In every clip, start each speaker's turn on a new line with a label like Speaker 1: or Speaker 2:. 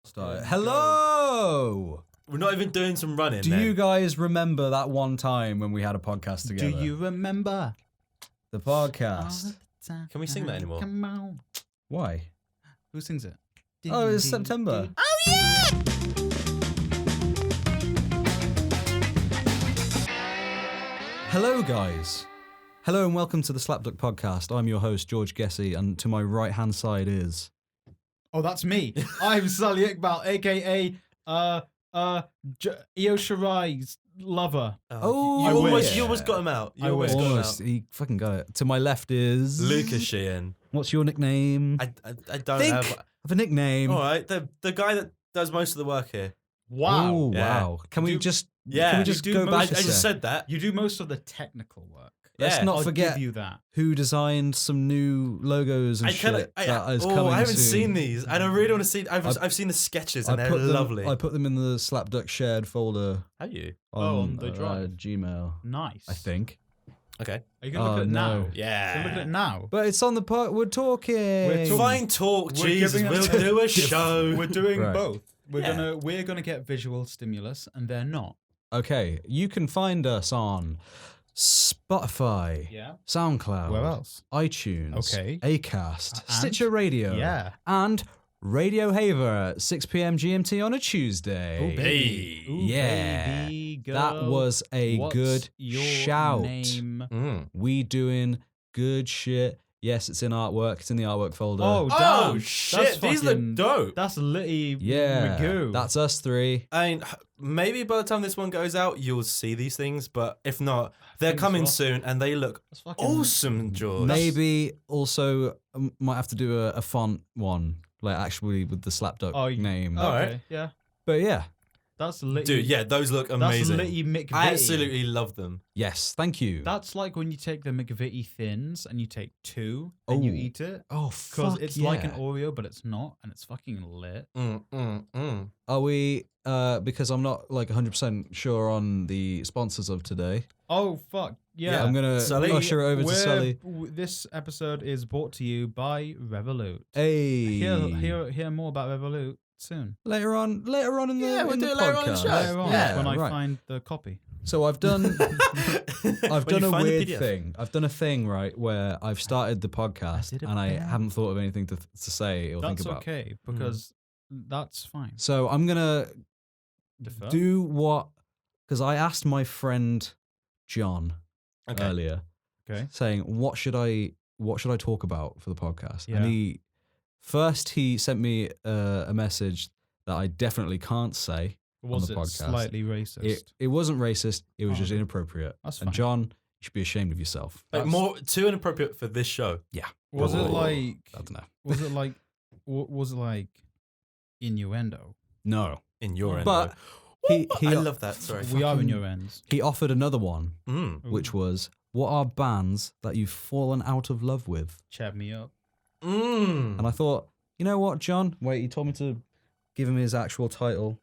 Speaker 1: Start. Hello!
Speaker 2: We're not even doing some running.
Speaker 1: Do you guys remember that one time when we had a podcast together?
Speaker 3: Do you remember
Speaker 1: the podcast?
Speaker 2: Can we sing that anymore?
Speaker 3: Come on.
Speaker 1: Why?
Speaker 3: Who sings it?
Speaker 1: Oh, it's September.
Speaker 3: Oh yeah!
Speaker 1: Hello, guys. Hello and welcome to the SlapDuck podcast. I'm your host, George Gessie, and to my right-hand side is...
Speaker 3: Oh, that's me. I'm Sully Iqbal, a.k.a. Io Shirai's lover.
Speaker 2: You almost got him out. You almost got him out.
Speaker 1: He fucking got it. To my left is...
Speaker 2: Luka Sheehan.
Speaker 1: What's your nickname?
Speaker 2: I don't have
Speaker 1: a nickname.
Speaker 2: All right, the guy that does most of the work here.
Speaker 3: Wow.
Speaker 1: Oh,
Speaker 2: Yeah.
Speaker 1: wow. Can we just
Speaker 3: do
Speaker 1: go back
Speaker 2: I
Speaker 1: a
Speaker 2: just
Speaker 1: sec?
Speaker 2: said that.
Speaker 3: You do most of the technical work.
Speaker 1: Let's not
Speaker 3: I'll
Speaker 1: forget
Speaker 3: give you that.
Speaker 1: who designed some new logos and shit that is coming
Speaker 2: I haven't
Speaker 1: soon.
Speaker 2: seen these, and I really want to see. I've seen the sketches, and they're lovely.
Speaker 1: I put them in the SlapDuck shared folder.
Speaker 2: Have you?
Speaker 1: On
Speaker 3: the drive.
Speaker 1: Gmail.
Speaker 3: Nice.
Speaker 1: I think.
Speaker 2: Okay.
Speaker 3: Are you going to look at it now?
Speaker 2: Yeah.
Speaker 3: So look at it now.
Speaker 1: But it's on the part. We're talking.
Speaker 2: Fine talk, Jesus. We'll do a show.
Speaker 3: We're doing
Speaker 1: Right.
Speaker 3: both. We're gonna get visual stimulus, and they're not.
Speaker 1: Okay. You can find us on Spotify,
Speaker 3: Yeah.
Speaker 1: SoundCloud,
Speaker 3: Where else?
Speaker 1: iTunes,
Speaker 3: Okay.
Speaker 1: Acast,
Speaker 3: And?
Speaker 1: Stitcher Radio,
Speaker 3: Yeah.
Speaker 1: and Radio Haver at 6 p.m. GMT on a Tuesday.
Speaker 3: Oh, baby.
Speaker 2: Hey.
Speaker 3: Ooh,
Speaker 1: Yeah.
Speaker 3: baby girl.
Speaker 1: That was a
Speaker 3: What's
Speaker 1: good
Speaker 3: your
Speaker 1: shout.
Speaker 3: Name?
Speaker 1: We doing good shit. Yes, it's in artwork. It's in the artwork folder.
Speaker 3: Oh,
Speaker 2: Oh
Speaker 3: damn.
Speaker 2: shit!
Speaker 3: That's
Speaker 2: These
Speaker 3: fucking-
Speaker 2: look dope.
Speaker 3: That's Litty
Speaker 1: yeah.
Speaker 3: Magoo.
Speaker 1: That's us three.
Speaker 2: I mean, maybe by the time this one goes out, you'll see these things. But if not, they're
Speaker 3: Fingers
Speaker 2: coming
Speaker 3: crossed.
Speaker 2: soon, and they look
Speaker 3: That's fucking
Speaker 2: awesome, George.
Speaker 1: Maybe also might have to do a font one, like actually with the SlapDuck name.
Speaker 3: Okay.
Speaker 2: Alright.
Speaker 3: Yeah.
Speaker 1: But yeah,
Speaker 3: That's Litty.
Speaker 2: Dude, yeah, those look amazing.
Speaker 3: That's Litty McVitie.
Speaker 2: I absolutely love them.
Speaker 1: yes, thank you.
Speaker 3: That's like when you take the McVitie thins and you take two and you
Speaker 1: Oh.
Speaker 3: eat it.
Speaker 1: oh,
Speaker 3: Because
Speaker 1: fuck
Speaker 3: it's
Speaker 1: yeah.
Speaker 3: like an Oreo, but it's not, and it's fucking lit.
Speaker 1: Are we? Because I'm not like 100% sure on the sponsors of today.
Speaker 3: Oh, fuck. Yeah.
Speaker 1: I'm gonna
Speaker 2: Sully,
Speaker 1: usher it over to Sully.
Speaker 3: This episode is brought to you by Revolut.
Speaker 1: Hey,
Speaker 3: Hear more about Revolut soon.
Speaker 1: later on in the
Speaker 2: we'll
Speaker 1: in
Speaker 2: do
Speaker 1: the
Speaker 2: it later on in the
Speaker 1: podcast.
Speaker 2: show.
Speaker 3: Later on,
Speaker 2: Yeah,
Speaker 3: when I
Speaker 1: right.
Speaker 3: find the copy.
Speaker 1: So I've done I've
Speaker 2: When
Speaker 1: done
Speaker 2: you
Speaker 1: a
Speaker 2: find the
Speaker 1: weird
Speaker 2: PDF.
Speaker 1: thing. I've done a thing right where I've started the podcast
Speaker 3: did it
Speaker 1: and I
Speaker 3: bad.
Speaker 1: haven't thought of anything to say or think
Speaker 3: That's
Speaker 1: about.
Speaker 3: okay, because that's fine.
Speaker 1: So I'm gonna
Speaker 3: Defer.
Speaker 1: do what because I asked my friend John
Speaker 2: Okay.
Speaker 1: earlier,
Speaker 3: Okay.
Speaker 1: saying what should I talk about for the podcast,
Speaker 3: Yeah.
Speaker 1: and he sent me a message that I definitely can't say.
Speaker 3: Was
Speaker 1: the
Speaker 3: it
Speaker 1: podcast.
Speaker 3: slightly racist?
Speaker 1: It wasn't racist. It was
Speaker 3: Oh,
Speaker 1: just
Speaker 3: okay.
Speaker 1: inappropriate.
Speaker 3: That's
Speaker 1: And
Speaker 3: fine.
Speaker 1: John, you should be ashamed of yourself.
Speaker 2: Like more too inappropriate for this show.
Speaker 1: Yeah.
Speaker 3: Was it
Speaker 1: Oh,
Speaker 3: like?
Speaker 1: I don't know.
Speaker 3: Was it like? Was it like innuendo?
Speaker 1: No.
Speaker 2: In your end,
Speaker 1: But
Speaker 2: though.
Speaker 1: he
Speaker 2: I love that. Sorry.
Speaker 3: We are in your ends.
Speaker 1: he offered another one,
Speaker 2: Mm.
Speaker 1: which was, what are bands that you've fallen out of love with?
Speaker 3: Chat me up.
Speaker 1: And I thought, you know what, John? Wait, he told me to give him his actual title.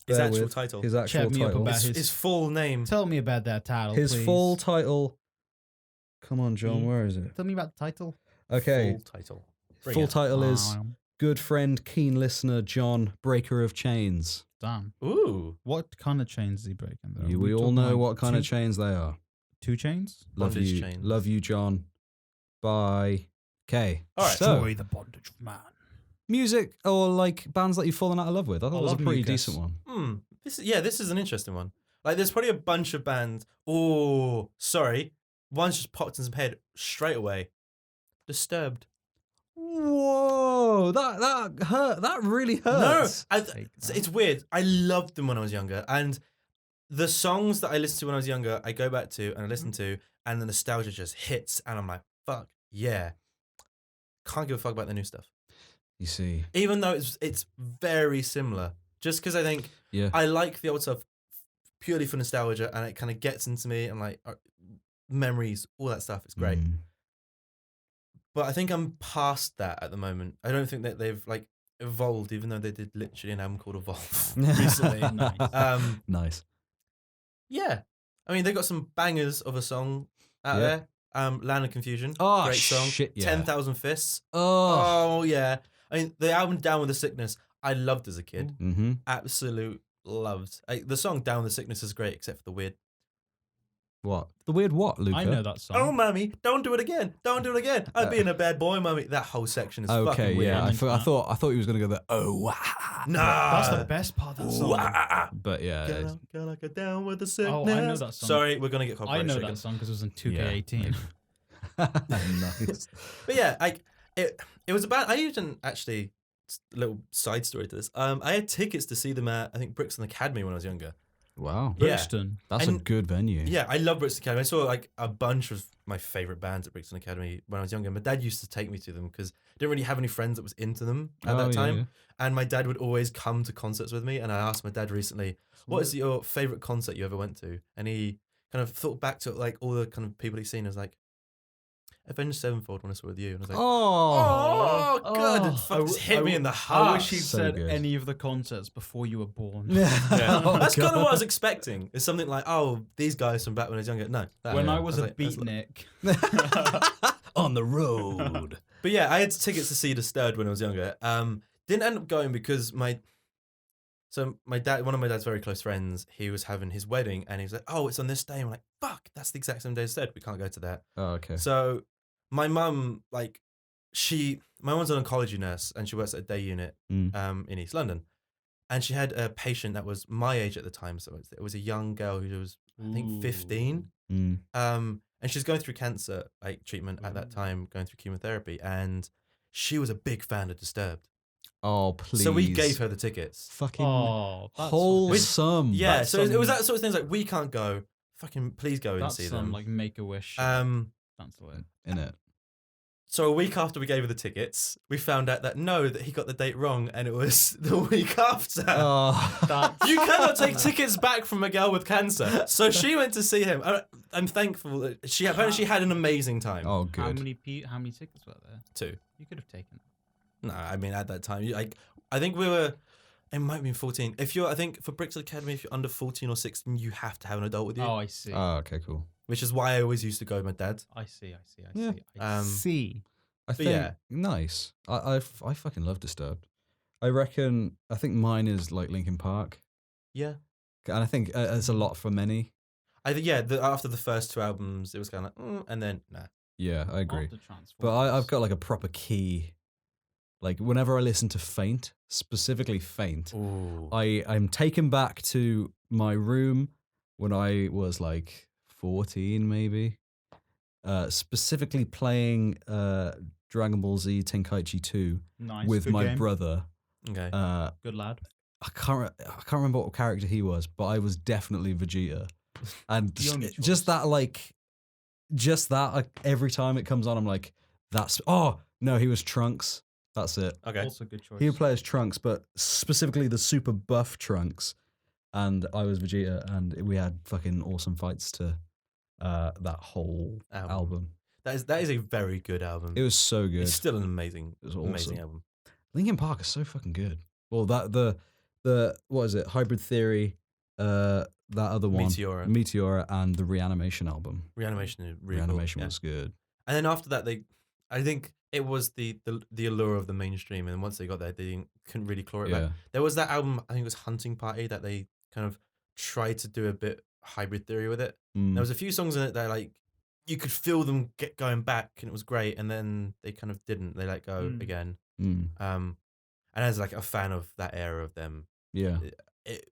Speaker 2: His
Speaker 1: Bear
Speaker 2: actual
Speaker 1: with.
Speaker 2: title.
Speaker 1: His actual
Speaker 3: Chat me up
Speaker 1: title.
Speaker 3: about
Speaker 2: His full name.
Speaker 3: Tell me about that title,
Speaker 1: His
Speaker 3: please.
Speaker 1: full title. Come on, John, where is it?
Speaker 3: Tell me about the title.
Speaker 1: Okay.
Speaker 2: Full title. Bring
Speaker 1: Full
Speaker 2: it.
Speaker 1: title is Good Friend, Keen Listener, John, Breaker of Chains.
Speaker 3: Damn.
Speaker 2: Ooh.
Speaker 3: What kind of chains is he breaking? Though?
Speaker 1: We all
Speaker 3: talking
Speaker 1: know
Speaker 3: like
Speaker 1: what kind of
Speaker 3: two-
Speaker 1: chains they are.
Speaker 3: 2 chains?
Speaker 1: Love
Speaker 2: Bondage
Speaker 1: you.
Speaker 2: chains.
Speaker 1: Love you, John. Bye. Okay.
Speaker 2: All right.
Speaker 1: So,
Speaker 3: Joy the bondage of man.
Speaker 1: music or like bands that you've fallen out of love with. I thought it was a
Speaker 3: love
Speaker 1: pretty
Speaker 3: Luka.
Speaker 1: decent one.
Speaker 2: This is an interesting one. Like, there's probably a bunch of bands. Oh, sorry. One's just popped into my head straight away. Disturbed.
Speaker 1: Whoa, that hurt. That really hurts.
Speaker 2: No, it's weird. I loved them when I was younger, and the songs that I listened to when I was younger, I go back to and I listen to, and the nostalgia just hits, and I'm like, fuck yeah. Can't give a fuck about the new stuff,
Speaker 1: You see,
Speaker 2: even though it's very similar. Just because I think
Speaker 1: yeah,
Speaker 2: I like the old stuff purely for nostalgia, and it kind of gets into me, and like memories, all that stuff. It's great. But I think I'm past that at the moment. I don't think that they've like evolved, even though they did literally an album called Evolve recently.
Speaker 3: Nice.
Speaker 1: Nice.
Speaker 2: Yeah, I mean they got some bangers of a song out
Speaker 1: Yeah.
Speaker 2: there. Land of Confusion,
Speaker 1: Oh,
Speaker 2: great song.
Speaker 1: shit, yeah.
Speaker 2: 10,000 Fists.
Speaker 1: Oh,
Speaker 2: Oh yeah. I mean the album Down with the Sickness. I loved as a kid.
Speaker 1: Mm-hmm.
Speaker 2: Absolute loved. The song "Down the Sickness" is great, except for the weird.
Speaker 1: What? The weird what, Luka?
Speaker 3: I know that song.
Speaker 2: Oh, mummy, don't do it again! Don't do it again! I'm being a bad boy, mummy. That whole section is fucking weird.
Speaker 1: Yeah. I thought he was gonna go the
Speaker 2: Nah,
Speaker 3: That's the best part of that song.
Speaker 1: But yeah.
Speaker 2: Gotta get down with the sickness.
Speaker 3: Oh, I know that song.
Speaker 2: Sorry, we're gonna get
Speaker 3: I
Speaker 2: copyright
Speaker 3: know
Speaker 2: stricken.
Speaker 3: that song because it was in 2K18.
Speaker 1: Nice.
Speaker 2: But yeah, it was about. I even actually a little side story to this. I had tickets to see them at I think Brixton Academy when I was younger.
Speaker 1: Wow.
Speaker 2: Yeah.
Speaker 3: Brixton.
Speaker 1: That's a good venue.
Speaker 2: Yeah, I love Brixton Academy. I saw like a bunch of my favorite bands at Brixton Academy when I was younger. My dad used to take me to them because I didn't really have any friends that was into them at that time.
Speaker 1: Yeah.
Speaker 2: And my dad would always come to concerts with me. And I asked my dad recently, "What is your favorite concert you ever went to?" And he kind of thought back to like all the kind of people he's seen. I was like, Avenged Sevenfold when I saw with you. And I was like,
Speaker 1: Oh.
Speaker 2: oh, God. It fucking just hit me in the heart.
Speaker 3: I wish he'd
Speaker 1: So
Speaker 3: said
Speaker 1: good.
Speaker 3: any of the concerts before you were born.
Speaker 2: Yeah.
Speaker 1: Oh,
Speaker 2: That's kind of
Speaker 1: God.
Speaker 2: what I was expecting. It's something like, oh, these guys from back when I was younger. No. That,
Speaker 3: When
Speaker 1: Yeah.
Speaker 3: I was a
Speaker 2: like, that's
Speaker 3: beatnik.
Speaker 1: On the road.
Speaker 2: But yeah, I had tickets to see Disturbed when I was younger. Didn't end up going because my dad, one of my dad's very close friends, he was having his wedding and he was like, oh, it's on this day. And I'm like, fuck, that's the exact same day as Disturbed. We can't go to that.
Speaker 1: Oh, okay.
Speaker 2: So my mum, my mum's an oncology nurse and she works at a day unit in East London. And she had a patient that was my age at the time. So it was a young girl who was, I think, 15. And she's going through cancer treatment at that time, going through chemotherapy. And she was a big fan of Disturbed.
Speaker 1: Oh, please.
Speaker 2: So we gave her the tickets.
Speaker 1: fucking
Speaker 3: Oh, that's
Speaker 1: wholesome.
Speaker 2: Yeah,
Speaker 3: That's
Speaker 2: so it was
Speaker 3: some-
Speaker 2: that sort of thing. Like, we can't go. Fucking please go and
Speaker 3: That's
Speaker 2: see
Speaker 3: some
Speaker 2: them.
Speaker 3: like Make-A-Wish. That's the way.
Speaker 1: in it.
Speaker 2: So a week after we gave her the tickets, we found out that he got the date wrong, and it was the week after.
Speaker 1: Oh.
Speaker 2: You cannot take tickets back from a girl with cancer. So she went to see him. I'm thankful that she had an amazing time.
Speaker 1: Oh, good.
Speaker 3: How many tickets were there?
Speaker 2: 2.
Speaker 3: You could have taken.
Speaker 2: No, I mean at that time, I think it might have been 14. I think for Brixton Academy, if you're under 14 or 16, you have to have an adult with you.
Speaker 3: Oh, I see.
Speaker 1: Oh, okay, cool.
Speaker 2: Which is why I always used to go with my dad.
Speaker 3: I see.
Speaker 1: Yeah.
Speaker 3: I see.
Speaker 1: I think
Speaker 2: yeah.
Speaker 1: nice. I fucking love Disturbed. I think mine is like Linkin Park,
Speaker 2: Yeah.
Speaker 1: and I think it's a lot for many.
Speaker 2: I think after the first 2 albums, it was kind of like, and then nah.
Speaker 1: Yeah, I agree.
Speaker 3: After Transformers.
Speaker 1: But I've got like a proper key. Like whenever I listen to Faint, specifically Faint,
Speaker 2: Ooh.
Speaker 1: I'm taken back to my room when I was like 14, maybe. Specifically playing Dragon Ball Z Tenkaichi 2
Speaker 3: nice.
Speaker 1: with
Speaker 3: Good
Speaker 1: my
Speaker 3: game.
Speaker 1: brother.
Speaker 2: Okay.
Speaker 3: Good lad.
Speaker 1: I can't remember what character he was, but I was definitely Vegeta. And
Speaker 3: The only
Speaker 1: just that every time it comes on, I'm like, he was Trunks. That's it.
Speaker 2: Okay.
Speaker 3: Also good choice.
Speaker 1: He would play as Trunks, but specifically the super buff Trunks. And I was Vegeta, and we had fucking awesome fights to that whole album.
Speaker 2: That is a very good album.
Speaker 1: It was so good.
Speaker 2: It's still an amazing,
Speaker 1: It was awesome.
Speaker 2: amazing album.
Speaker 1: Linkin Park is so fucking good. Well, the what is it? Hybrid Theory, that other one, Meteora, and the Reanimation album.
Speaker 2: Reanimation is really
Speaker 1: Reanimation
Speaker 2: cool.
Speaker 1: was good.
Speaker 2: And then after that, I think it was the allure of the mainstream, and once they got there, they couldn't really claw it
Speaker 1: Yeah.
Speaker 2: back. There was that album, I think it was Hunting Party, that they kind of tried to do a bit Hybrid Theory with it.
Speaker 1: Mm.
Speaker 2: There was a few songs in it that like you could feel them get going back, and it was great. And then they kind of didn't. They let go again.
Speaker 1: Mm.
Speaker 2: And as like a fan of that era of them,
Speaker 1: Yeah.
Speaker 2: it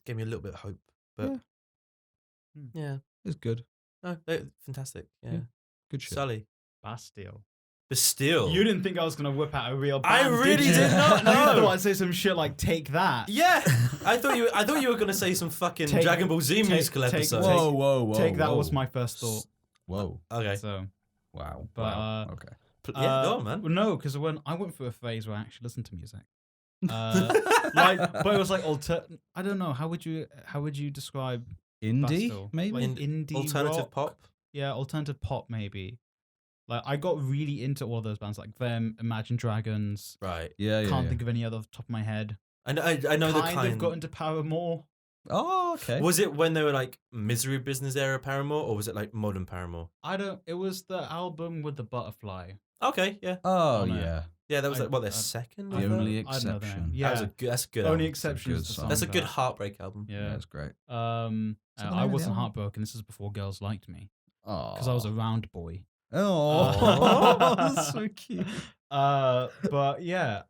Speaker 2: gave me a little bit of hope. But yeah,
Speaker 1: It's good.
Speaker 2: no, they're fantastic. Yeah,
Speaker 1: Yeah. Good shit.
Speaker 2: Sully,
Speaker 3: Bastille.
Speaker 2: Bastille.
Speaker 3: You didn't think I was gonna whip out a real band,
Speaker 2: I really
Speaker 3: you?
Speaker 2: did not
Speaker 3: You
Speaker 2: know.
Speaker 3: thought I'd say some shit like "Take That."
Speaker 2: Yeah, I thought you were gonna say some fucking
Speaker 3: Take-
Speaker 2: Dragon Ball Z
Speaker 3: take-
Speaker 2: musical
Speaker 3: take-
Speaker 2: episode.
Speaker 1: Whoa.
Speaker 3: "Take That" was my first thought.
Speaker 1: Whoa.
Speaker 2: Okay.
Speaker 3: So,
Speaker 1: Wow.
Speaker 3: but
Speaker 1: wow. Okay.
Speaker 2: Yeah, go on, man.
Speaker 3: No, because when I went through a phase where I actually listened to music, but it was like I don't know. How would you describe
Speaker 1: Indie,
Speaker 3: Bastille?
Speaker 1: maybe?
Speaker 3: Like indie
Speaker 2: Alternative
Speaker 3: rock?
Speaker 2: pop.
Speaker 3: Yeah, alternative pop maybe. Like I got really into all those bands like them, Imagine Dragons.
Speaker 2: Right.
Speaker 1: Yeah,
Speaker 3: Can't think of any other off the top of my head.
Speaker 2: I know the
Speaker 3: Kind of got into Paramore.
Speaker 1: Oh, okay.
Speaker 2: Was it when they were like Misery Business era Paramore, or was it like modern Paramore?
Speaker 3: It was the album with the butterfly.
Speaker 2: Okay, yeah.
Speaker 1: Oh,
Speaker 3: on it.
Speaker 1: yeah.
Speaker 2: Yeah, that was their second.
Speaker 1: The Only
Speaker 3: I don't know the name.
Speaker 1: Exception.
Speaker 3: Yeah,
Speaker 2: That's a good.
Speaker 3: Only
Speaker 2: album.
Speaker 3: Exception
Speaker 1: good
Speaker 3: is the
Speaker 1: song.
Speaker 3: song.
Speaker 2: That's a good
Speaker 3: that-
Speaker 2: heartbreak album.
Speaker 3: Yeah,
Speaker 1: That's great.
Speaker 3: I
Speaker 1: the name of the
Speaker 3: wasn't
Speaker 1: album?
Speaker 3: heartbroken. This is before girls liked me
Speaker 1: Oh,
Speaker 3: because I was a round boy.
Speaker 1: Oh, that's so cute.
Speaker 3: But yeah,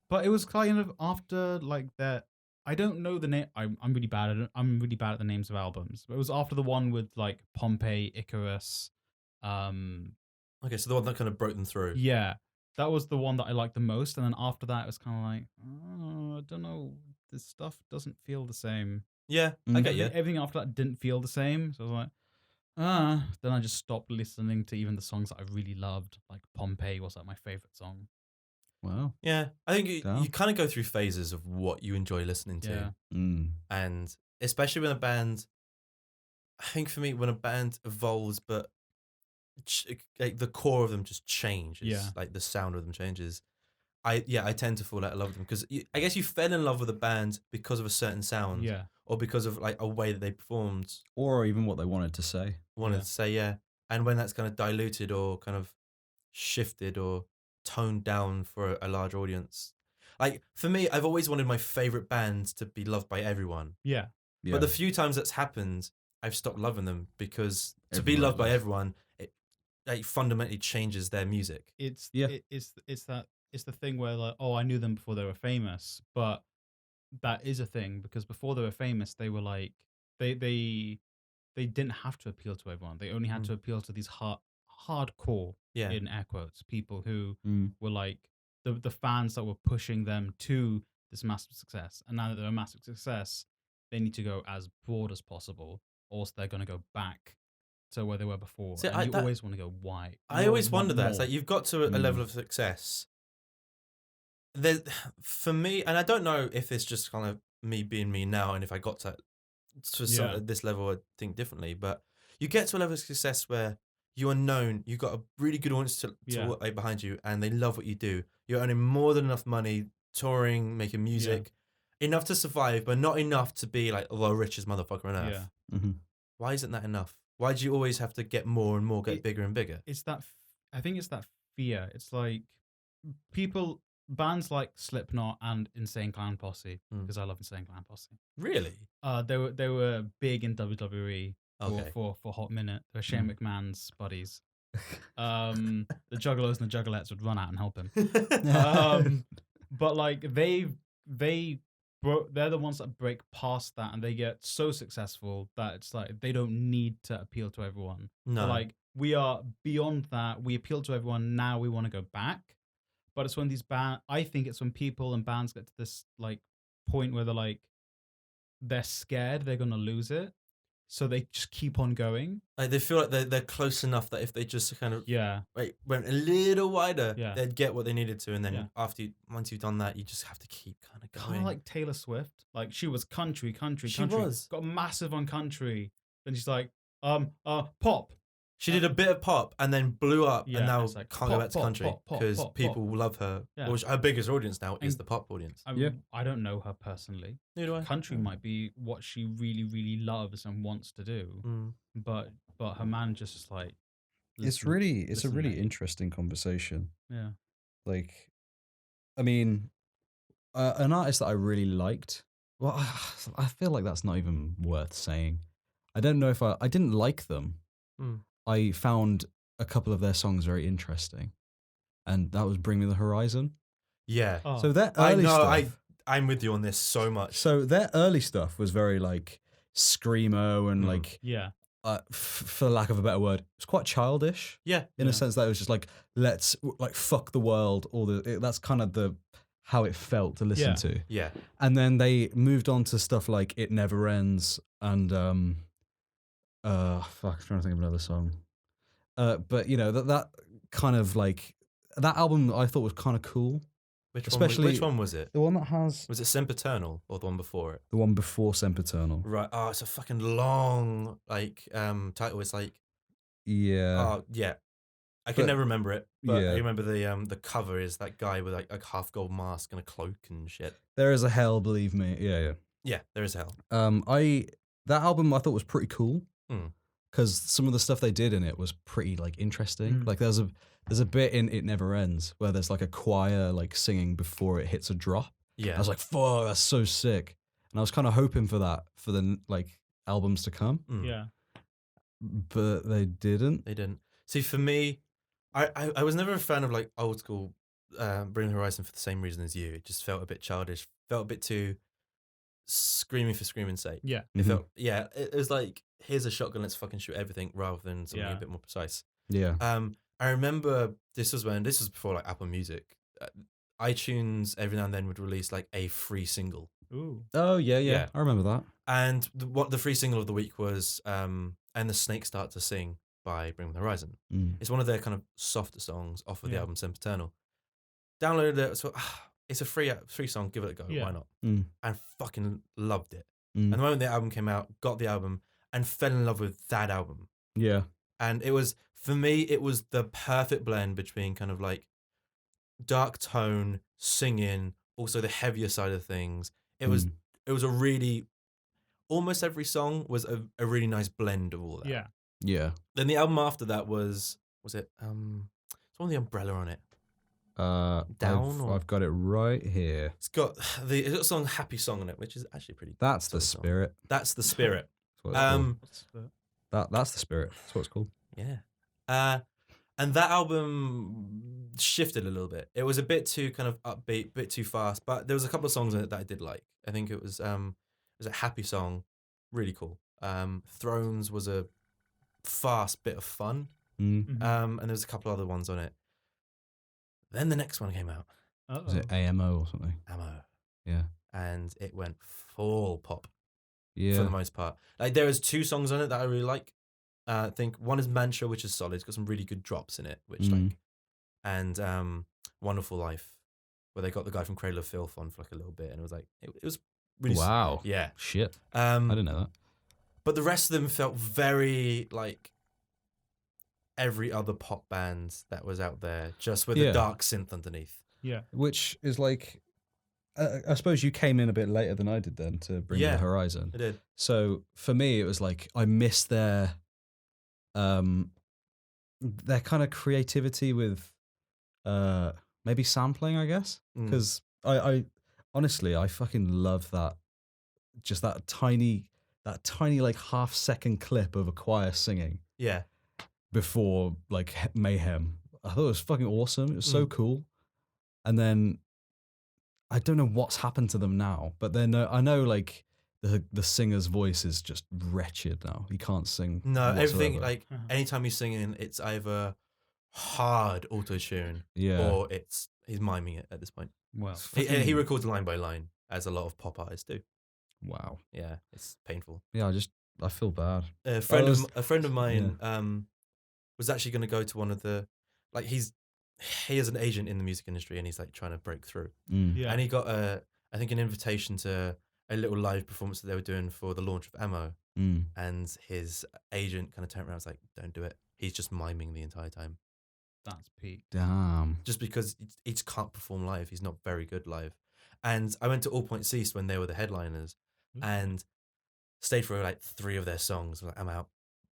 Speaker 3: but it was kind of after like that. I don't know the name. I'm really bad at it. I'm really bad at the names of albums. But it was after the one with like Pompeii, Icarus.
Speaker 2: Okay, so the one that kind of broke them through.
Speaker 3: Yeah, that was the one that I liked the most. And then after that, it was kind of like, oh, I don't know. This stuff doesn't feel the same.
Speaker 2: Yeah, I get you.
Speaker 3: Everything after that didn't feel the same. So I was like, then I just stopped listening to even the songs that I really loved. Like Pompeii was like my favorite song.
Speaker 1: Wow.
Speaker 2: Yeah, I think you
Speaker 1: Damn.
Speaker 2: kind of go through phases of what you enjoy listening to.
Speaker 3: Yeah.
Speaker 2: And especially when a band, I think for me, when a band evolves, but like the core of them just changes.
Speaker 3: Yeah.
Speaker 2: Like the sound of them changes. I tend to fall out of love with them because I guess you fell in love with a band because of a certain sound.
Speaker 3: Yeah.
Speaker 2: Or because of like a way that they performed.
Speaker 1: Or even what they wanted to say.
Speaker 2: To say, yeah. And when that's kind of diluted or kind of shifted or toned down for a large audience. Like for me, I've always wanted my favorite bands to be loved by everyone.
Speaker 3: Yeah.
Speaker 2: But the few times that's happened, I've stopped loving them because to be
Speaker 1: Everyone
Speaker 2: loved by
Speaker 1: loves.
Speaker 2: everyone, it like fundamentally changes their music.
Speaker 3: It's
Speaker 1: Yeah.
Speaker 3: It's the thing where like, oh, I knew them before they were famous, but that is a thing because before they were famous, they were like they didn't have to appeal to everyone. They only had to appeal to these hardcore,
Speaker 2: Yeah.
Speaker 3: in air quotes, people who
Speaker 1: Mm.
Speaker 3: were like the fans that were pushing them to this massive success. And now that they're a massive success, they need to go as broad as possible, or else they're going to go back to where they were before.
Speaker 2: See,
Speaker 3: and you always want to go, why?
Speaker 2: I always wonder that. It's like you've got to a
Speaker 1: Mm.
Speaker 2: level of success. There, for me, and I don't know if it's just kind of me being me now, and if I got to
Speaker 3: Yeah.
Speaker 2: this level, I'd think differently. But you get to a level of success where you are known, you've got a really good audience to behind you, and they love what you do. You're earning more than enough money, touring, making music, enough to survive, but not enough to be like the richest motherfucker on earth.
Speaker 3: Yeah.
Speaker 1: Mm-hmm.
Speaker 2: Why isn't that enough? Why do you always have to get more and more, get bigger and bigger?
Speaker 3: It's that I think it's that fear. It's like bands like Slipknot and Insane Clown Posse, because I love Insane Clown Posse.
Speaker 2: Really?
Speaker 3: They were big in WWE
Speaker 2: Okay.
Speaker 3: for a hot minute. They were Shane McMahon's buddies. The Juggalos and the Juggalettes would run out and help him. But like they're the ones that break past that, and they get so successful that it's like they don't need to appeal to everyone.
Speaker 2: No.
Speaker 3: They're like, we are beyond that. We appeal to everyone. Now we want to go back. But it's when I think it's when people and bands get to this like point where they're scared they're gonna lose it, so they just keep on going.
Speaker 2: Like they feel like they're close enough that if they just kind of like went a little wider, they'd get what they needed to, and then once you've done that, you just have to keep kind of going.
Speaker 3: Kind of like Taylor Swift. Like she was country.
Speaker 2: She was.
Speaker 3: Got massive on country. Then she's like, pop.
Speaker 2: She did a bit of pop and then blew up, and now
Speaker 3: it's like
Speaker 2: can't go back to country because people love her.
Speaker 3: Yeah.
Speaker 2: Well, her biggest audience now is the pop audience.
Speaker 3: I don't know her personally.
Speaker 2: Neither do I.
Speaker 3: Country might be what she really, really loves and wants to do, but her manager just like.
Speaker 1: It's a really interesting conversation.
Speaker 3: Yeah.
Speaker 1: Like, I mean, an artist that I really liked. Well, I feel like that's not even worth saying. I don't know if I didn't like them. I found a couple of their songs very interesting, and that was "Bring Me the Horizon."
Speaker 2: Yeah.
Speaker 3: Oh.
Speaker 1: So their early stuff.
Speaker 2: I'm with you on this so much.
Speaker 1: So their early stuff was very like screamo and like for lack of a better word, it's quite childish.
Speaker 2: Yeah.
Speaker 1: In a sense that it was just like let's like fuck the world, or that's kind of how it felt to listen to.
Speaker 2: Yeah.
Speaker 1: And then they moved on to stuff like "It Never Ends" and I'm trying to think of another song. But you know that kind of like that album I thought was kind of cool.
Speaker 2: Which one was it?
Speaker 1: The one that has
Speaker 2: Was it Sempiternal or the one before it?
Speaker 1: the one before Sempiternal.
Speaker 2: Right. Oh, it's a fucking long title. It's like
Speaker 1: Yeah.
Speaker 2: I can never remember it, but
Speaker 1: Yeah.
Speaker 2: I remember the cover is that guy with like a half gold mask and a cloak and shit.
Speaker 1: There is a hell, believe me. Yeah.
Speaker 2: Yeah, there is hell.
Speaker 1: That album I thought was pretty cool
Speaker 2: Mm.
Speaker 1: because some of the stuff they did in it was pretty like interesting.
Speaker 3: Mm.
Speaker 1: Like There's a bit in It Never Ends where there's like a choir like singing before it hits a drop.
Speaker 2: Yeah.
Speaker 1: I was like, "Fuck, that's so sick!" And I was kind of hoping for that for the like albums to come,
Speaker 3: Yeah.
Speaker 1: but they didn't.
Speaker 2: They didn't. See, for me, I was never a fan of like old school Bring the Horizon for the same reason as you. It just felt a bit childish, felt a bit too screaming for screaming's sake.
Speaker 3: Yeah.
Speaker 2: It felt, it was like, here's a shotgun, let's fucking shoot everything, rather than something a bit more precise.
Speaker 1: Yeah.
Speaker 2: I remember this was before like Apple Music. iTunes every now and then would release like a free single.
Speaker 3: Ooh.
Speaker 1: Oh yeah. I remember that.
Speaker 2: And what the free single of the week was And the Snake Start to Sing by Bring the Horizon. It's one of their kind of softer songs off of the album Sempiternal. Downloaded it, so it's a free song, give it a go, why not? And fucking loved it. And the moment the album came out, got the album, and fell in love with that album.
Speaker 1: Yeah.
Speaker 2: And it was, for me, it was the perfect blend between kind of like dark tone, singing, also the heavier side of things. It was a really, almost every song was a really nice blend of all that.
Speaker 3: Yeah.
Speaker 1: Yeah.
Speaker 2: Then the album after that was it, it's one with the umbrella on it.
Speaker 1: I've got it right here.
Speaker 2: It's got a song, Happy Song on it, which is actually pretty.
Speaker 1: That's the Spirit.
Speaker 2: That's the Spirit.
Speaker 1: That's what it's called. That's the Spirit. That's what it's called.
Speaker 2: Yeah. And that album shifted a little bit. It was a bit too kind of upbeat, a bit too fast, but there was a couple of songs in it that I did like. I think it was a Happy Song, really cool. Thrones was a fast bit of fun. And there was a couple other ones on it. Then the next one came out.
Speaker 1: Was it AMO or something?
Speaker 2: Ammo.
Speaker 1: Yeah.
Speaker 2: And it went full pop.
Speaker 1: Yeah.
Speaker 2: For the most part. Like there is 2 songs on it that I really like. I think one is Mantra, which is solid. It's got some really good drops in it, which and Wonderful Life, where they got the guy from Cradle of Filth on for like a little bit, and it was like it was really
Speaker 1: wow.
Speaker 2: Yeah.
Speaker 1: Shit. I didn't know that.
Speaker 2: But the rest of them felt very like every other pop band that was out there, just with a dark synth underneath.
Speaker 3: Yeah.
Speaker 1: Which is like, I suppose you came in a bit later than I did then to Bring the Horizon.
Speaker 2: I did.
Speaker 1: So for me, it was like I missed their kind of creativity with maybe sampling, I guess. Because I honestly, I fucking love that, just that tiny like half-second clip of a choir singing.
Speaker 2: Yeah.
Speaker 1: Before like Mayhem. I thought it was fucking awesome. It was so cool. And then I don't know what's happened to them now, but then I know like the singer's voice is just wretched now. He can't sing.
Speaker 2: No,
Speaker 1: whatsoever.
Speaker 2: everything, like anytime he's singing, it's either hard auto-tune or he's miming it at this point.
Speaker 3: Well,
Speaker 2: he records line by line, as a lot of pop artists do.
Speaker 1: Wow.
Speaker 2: Yeah, it's painful.
Speaker 1: Yeah, I feel bad.
Speaker 2: A friend of mine was actually going to go to one of the, like he is an agent in the music industry, and he's like trying to break through.
Speaker 3: Yeah.
Speaker 2: And he got I think an invitation to a little live performance that they were doing for the launch of Ammo. And his agent kind of turned around and was like, don't do it. He's just miming the entire time.
Speaker 3: That's peak.
Speaker 1: Damn.
Speaker 2: Just because he just can't perform live. He's not very good live. And I went to All Points East when they were the headliners and stayed for like 3 of their songs. I'm like, I'm out.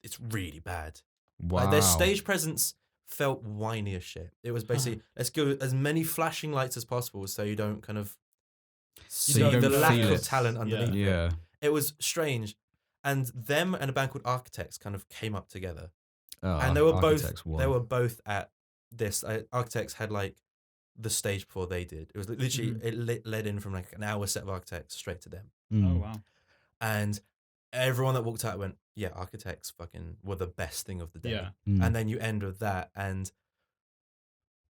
Speaker 2: It's really bad.
Speaker 1: Wow.
Speaker 2: Like, their stage presence felt whiny as shit. It was basically, let's go as many flashing lights as possible so you don't kind of see the lack of talent underneath it. It was strange. And them and a band called Architects kind of came up together. And they were both at this. Architects had like the stage before they did. It was literally, it led in from like an hour set of Architects straight to them.
Speaker 3: Oh, wow.
Speaker 2: And everyone that walked out went, yeah, Architects fucking were the best thing of the day.
Speaker 3: Yeah.
Speaker 2: And then you end with that. And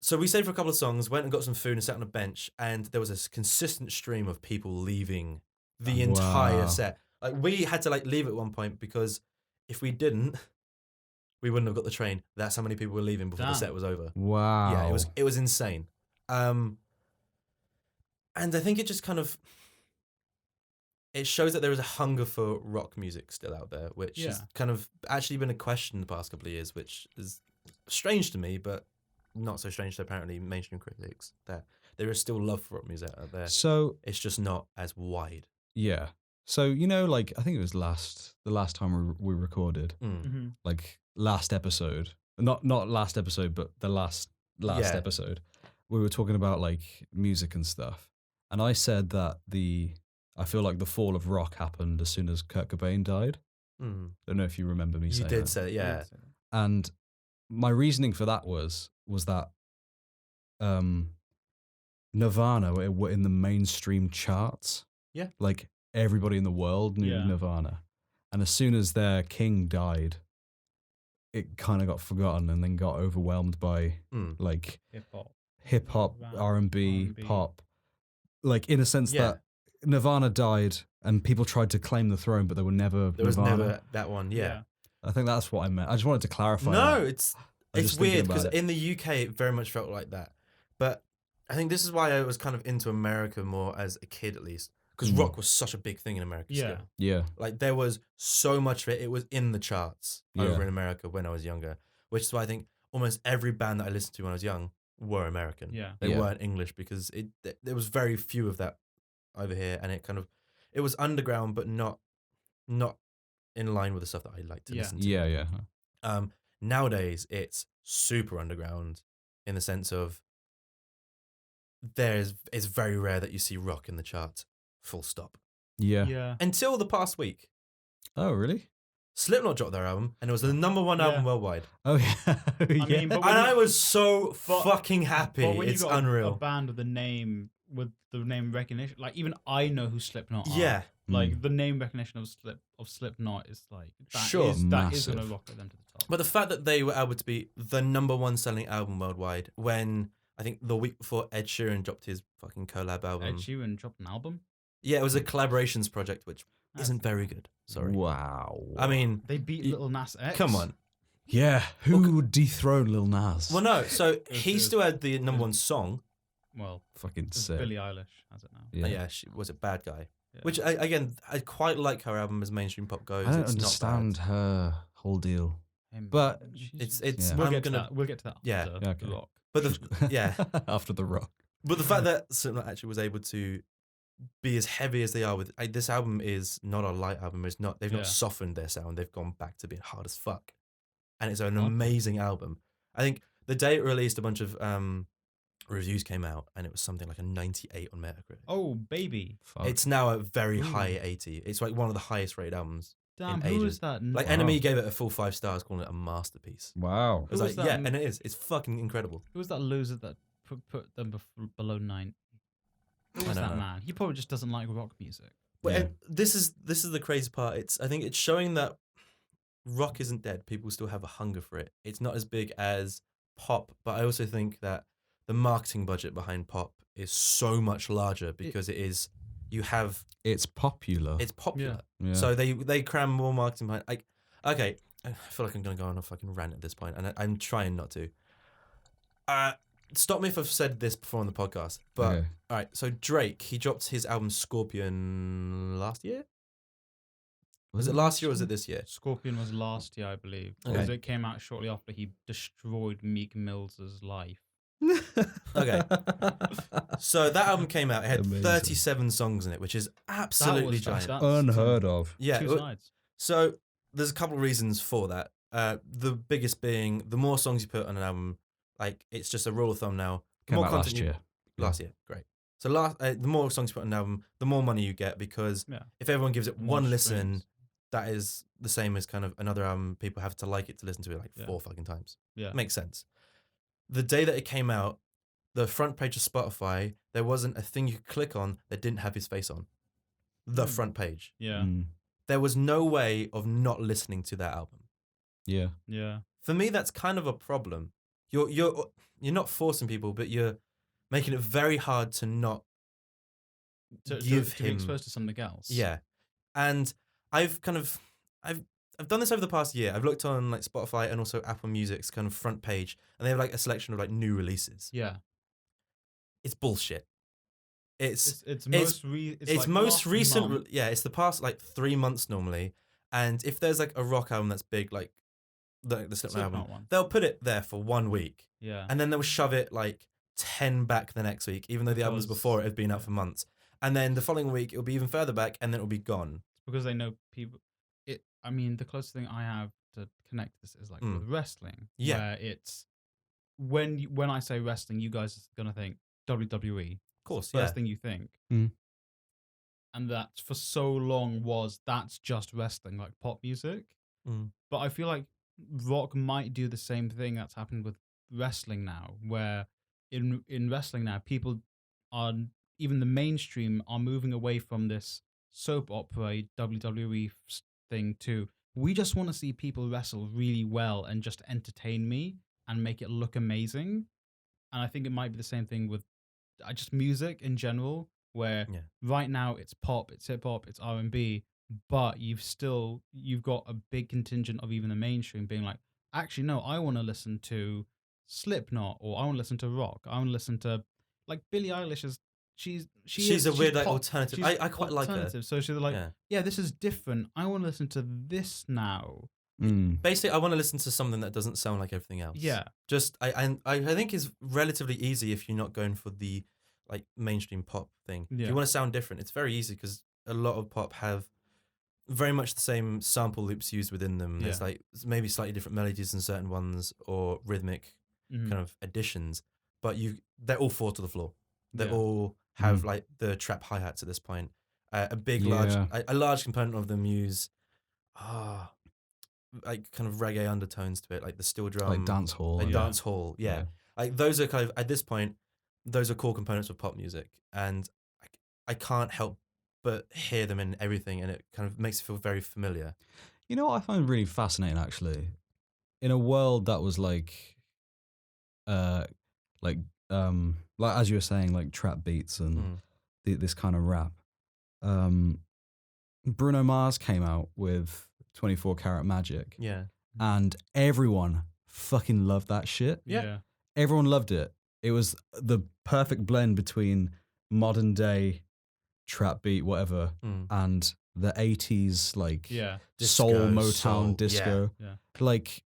Speaker 2: so we stayed for a couple of songs, went and got some food and sat on a bench. And there was this consistent stream of people leaving the entire set. Like we had to like leave at one point because if we didn't, we wouldn't have got the train. That's how many people were leaving before the set was over.
Speaker 1: Wow.
Speaker 2: Yeah, it was insane. And I think it just kind of, it shows that there is a hunger for rock music still out there, which has kind of actually been a question the past couple of years, which is strange to me, but not so strange to apparently mainstream critics, that there is still love for rock music out there.
Speaker 1: So
Speaker 2: it's just not as wide.
Speaker 1: Yeah. So, you know, like, I think it was the last time we recorded, like last episode, not last episode, but the last
Speaker 2: Yeah.
Speaker 1: episode, we were talking about like music and stuff, and I said that I feel like the fall of rock happened as soon as Kurt Cobain died. Don't know if you remember me
Speaker 2: You
Speaker 1: saying
Speaker 2: did
Speaker 1: that.
Speaker 2: say it, yeah.
Speaker 1: And my reasoning for that was that Nirvana were in the mainstream charts.
Speaker 2: Yeah.
Speaker 1: Like everybody in the world knew
Speaker 3: Yeah.
Speaker 1: Nirvana. And as soon as their king died, it kind of got forgotten and then got overwhelmed by like hip hop, R&B, pop. Like in a sense that Nirvana died and people tried to claim the throne, but there were never
Speaker 2: There was
Speaker 1: Nirvana.
Speaker 2: never that one, yeah.
Speaker 1: I think that's what I meant. I just wanted to clarify.
Speaker 2: No,
Speaker 1: that.
Speaker 2: it's weird because in the UK it very much felt like that. But I think this is why I was kind of into America more as a kid, at least, because rock was such a big thing in America.
Speaker 3: Yeah.
Speaker 2: Still.
Speaker 1: Yeah.
Speaker 2: Like there was so much of it. It was in the charts over in America when I was younger, which is why I think almost every band that I listened to when I was young were American.
Speaker 3: Yeah.
Speaker 2: They weren't English because there was very few of that over here, and it was underground, but not in line with the stuff that I like to listen to.
Speaker 1: Yeah.
Speaker 2: Nowadays, it's super underground in the sense of it's very rare that you see rock in the charts. Full stop.
Speaker 1: Yeah.
Speaker 2: Until the past week,
Speaker 1: Oh, really?
Speaker 2: Slipknot dropped their album, and it was the #1 album worldwide.
Speaker 1: Oh, yeah.
Speaker 3: mean, but
Speaker 2: And I was so fucking happy.
Speaker 3: But when
Speaker 2: It's
Speaker 3: you got
Speaker 2: unreal.
Speaker 3: a band with the name recognition, like even I know who Slipknot are.
Speaker 2: Yeah.
Speaker 3: Like the name recognition of Slipknot is like that
Speaker 2: Sure.
Speaker 3: is
Speaker 1: Massive.
Speaker 3: gonna rocket them to the top.
Speaker 2: But the fact that they were able to be the #1 selling album worldwide when I think the week before Ed Sheeran dropped his fucking collab album.
Speaker 3: Ed Sheeran dropped an album.
Speaker 2: Yeah, it was a collaborations project, which isn't very good. Sorry.
Speaker 1: Wow.
Speaker 2: I mean,
Speaker 3: They beat Lil Nas X.
Speaker 2: come on.
Speaker 1: Yeah. Who would dethrone Lil Nas?
Speaker 2: Well, no. So he
Speaker 3: was-
Speaker 2: still had the #1 song.
Speaker 3: Well,
Speaker 1: Fucking
Speaker 3: it's
Speaker 1: sick.
Speaker 3: Billie Eilish has it now.
Speaker 2: Yeah, she was a bad guy.
Speaker 3: Yeah.
Speaker 2: Which I quite like her album as mainstream pop goes.
Speaker 1: I don't
Speaker 2: it's
Speaker 1: understand
Speaker 2: not
Speaker 1: her whole deal.
Speaker 3: Him-
Speaker 1: But
Speaker 2: It's
Speaker 1: Yeah.
Speaker 3: We'll
Speaker 2: I'm
Speaker 3: get to
Speaker 2: gonna
Speaker 3: that. We'll get to that.
Speaker 2: Yeah.
Speaker 3: after
Speaker 1: Yeah, okay.
Speaker 3: The Rock.
Speaker 2: but the yeah.
Speaker 1: After the rock.
Speaker 2: But the fact that Slipknot actually was able to be as heavy as they are with this album is not a light album. It's not. They've
Speaker 3: Yeah.
Speaker 2: not softened their sound. They've gone back to being hard as fuck, and it's an
Speaker 3: Okay.
Speaker 2: amazing album. I think the day it released, a bunch of reviews came out, and it was something like a 98 on Metacritic.
Speaker 3: Oh baby,
Speaker 1: Fuck.
Speaker 2: It's now a very
Speaker 3: Ooh.
Speaker 2: high 80. It's like one of the highest rated albums.
Speaker 3: damn!
Speaker 2: In
Speaker 3: Who
Speaker 2: ages.
Speaker 3: is that?
Speaker 2: Like
Speaker 1: Wow.
Speaker 2: Enemy gave it a full 5 stars, calling it a masterpiece.
Speaker 1: Wow.
Speaker 2: I was
Speaker 3: Who
Speaker 2: like,
Speaker 3: was
Speaker 2: yeah,
Speaker 3: that?
Speaker 2: and it is. It's fucking incredible.
Speaker 3: Who was that loser that put them below 9? Who was
Speaker 2: don't
Speaker 3: that
Speaker 2: know.
Speaker 3: man? He probably just doesn't like rock music.
Speaker 2: But
Speaker 1: Yeah.
Speaker 2: this is the crazy part. I think it's showing that rock isn't dead. People still have a hunger for it. It's not as big as pop, but I also think that the marketing budget behind pop is so much larger because it's
Speaker 1: popular.
Speaker 2: it's popular.
Speaker 1: Yeah.
Speaker 2: So they cram more marketing behind. Like, okay, I feel like I'm gonna go on a fucking rant at this point, and I'm trying not to. Stop me if I've said this before on the podcast, but
Speaker 1: Okay.
Speaker 2: all right. So Drake, he dropped his album Scorpion last year. Was it last year or was it this year?
Speaker 3: Scorpion was last year, I believe,
Speaker 2: Okay.
Speaker 3: because it came out shortly after he destroyed Meek Mill's life.
Speaker 2: Okay. So that album came out. It had
Speaker 1: Amazing.
Speaker 2: 37 songs in it, which is absolutely giant.
Speaker 3: that's
Speaker 1: Unheard of.
Speaker 2: Yeah.
Speaker 3: Two sides.
Speaker 2: So there's a couple of reasons for that. The biggest being the more songs you put on an album, like it's just a rule of thumb now. The
Speaker 1: Came
Speaker 2: more
Speaker 1: out last
Speaker 2: content you-
Speaker 1: year.
Speaker 2: Last year, great. So the more songs you put on an album, the more money you get because
Speaker 3: Yeah.
Speaker 2: if everyone gives it
Speaker 3: More
Speaker 2: one listen,
Speaker 3: streams.
Speaker 2: that is the same as kind of another album. People have to like it to listen to it like
Speaker 3: Yeah.
Speaker 2: 4 fucking times.
Speaker 3: Yeah.
Speaker 2: Makes sense. The day that it came out, the front page of Spotify, there wasn't a thing you could click on that didn't have his face on. The front page.
Speaker 3: Yeah.
Speaker 1: Mm.
Speaker 2: There was no way of not listening to that album.
Speaker 1: Yeah.
Speaker 3: Yeah.
Speaker 2: For me, that's kind of a problem. You're not forcing people, but you're making it very hard to not
Speaker 3: To
Speaker 2: give
Speaker 3: be
Speaker 2: him.
Speaker 3: exposed to something else.
Speaker 2: Yeah, and I've done this over the past year. I've looked on like Spotify and also Apple Music's kind of front page, and they have like a selection of like new releases.
Speaker 3: Yeah.
Speaker 2: It's bullshit. It's
Speaker 3: It's
Speaker 2: it's
Speaker 3: like
Speaker 2: most
Speaker 3: last
Speaker 2: recent.
Speaker 3: month.
Speaker 2: Yeah, it's the past like 3 months normally. And if there's like a rock album that's big, like the Slipknot album,
Speaker 3: Slipknot one.
Speaker 2: they'll put it there for 1 week,
Speaker 3: Yeah.
Speaker 2: and then they'll shove it like 10 back the next week, even though the albums
Speaker 3: Because-
Speaker 2: before it had been out for months. And then the following week it'll be even further back, and then it'll be gone.
Speaker 3: Because they know people. I mean, the closest thing I have to connect this is like
Speaker 2: Mm.
Speaker 3: with wrestling,
Speaker 2: Yeah.
Speaker 3: where it's when I say wrestling, you guys are gonna think WWE.
Speaker 2: Of course,
Speaker 3: First
Speaker 2: yeah.
Speaker 3: thing you think.
Speaker 1: Mm.
Speaker 3: And that for so long that's just wrestling, like pop music.
Speaker 2: Mm.
Speaker 3: But I feel like rock might do the same thing that's happened with wrestling now, where in wrestling now, people are, even the mainstream, are moving away from this soap opera WWE thing to, we just want to see people wrestle really well and just entertain me and make it look amazing. And I think it might be the same thing with just music in general, where
Speaker 2: Yeah.
Speaker 3: right now it's pop, it's hip hop, it's R&B, but you've got a big contingent of even the mainstream being like, actually no, I want to listen to Slipknot, or I want to listen to rock, I want to listen to, like, Billie Eilish is
Speaker 2: She's a weird like
Speaker 3: pop,
Speaker 2: alternative.
Speaker 3: she's
Speaker 2: I quite like her.
Speaker 3: alternative. So she's like,
Speaker 2: Yeah.
Speaker 3: yeah, this is different, I want to listen to this now.
Speaker 2: Basically, I want to listen to something that doesn't sound like everything else.
Speaker 3: Yeah.
Speaker 2: Just I think it's relatively easy if you're not going for the like mainstream pop thing. If
Speaker 3: Yeah.
Speaker 2: you want to sound different, it's very easy because a lot of pop have very much the same sample loops used within them. There's
Speaker 3: Yeah.
Speaker 2: like maybe slightly different melodies in certain ones or rhythmic
Speaker 3: Mhm.
Speaker 2: kind of additions, but they all fall to the floor. They
Speaker 3: Yeah.
Speaker 2: all have like the trap hi-hats at this point. A large component of them use like kind of reggae undertones to it, like the steel drum,
Speaker 1: like dance hall,
Speaker 2: like
Speaker 1: and-
Speaker 2: dance hall. Yeah. Like those are kind of at this point, those are core components of pop music, and I can't help but hear them in everything, and it kind of makes it feel very familiar.
Speaker 1: You know what I find really fascinating, actually, in a world that was like as you were saying, like trap beats and this kind of rap. Bruno Mars came out with 24 Karat Magic.
Speaker 2: Yeah.
Speaker 1: And everyone fucking loved that shit.
Speaker 2: Yeah.
Speaker 1: Everyone loved it. It was the perfect blend between modern day trap beat, whatever, and the 80s, like soul, Motown, disco.
Speaker 2: Yeah.
Speaker 1: Like,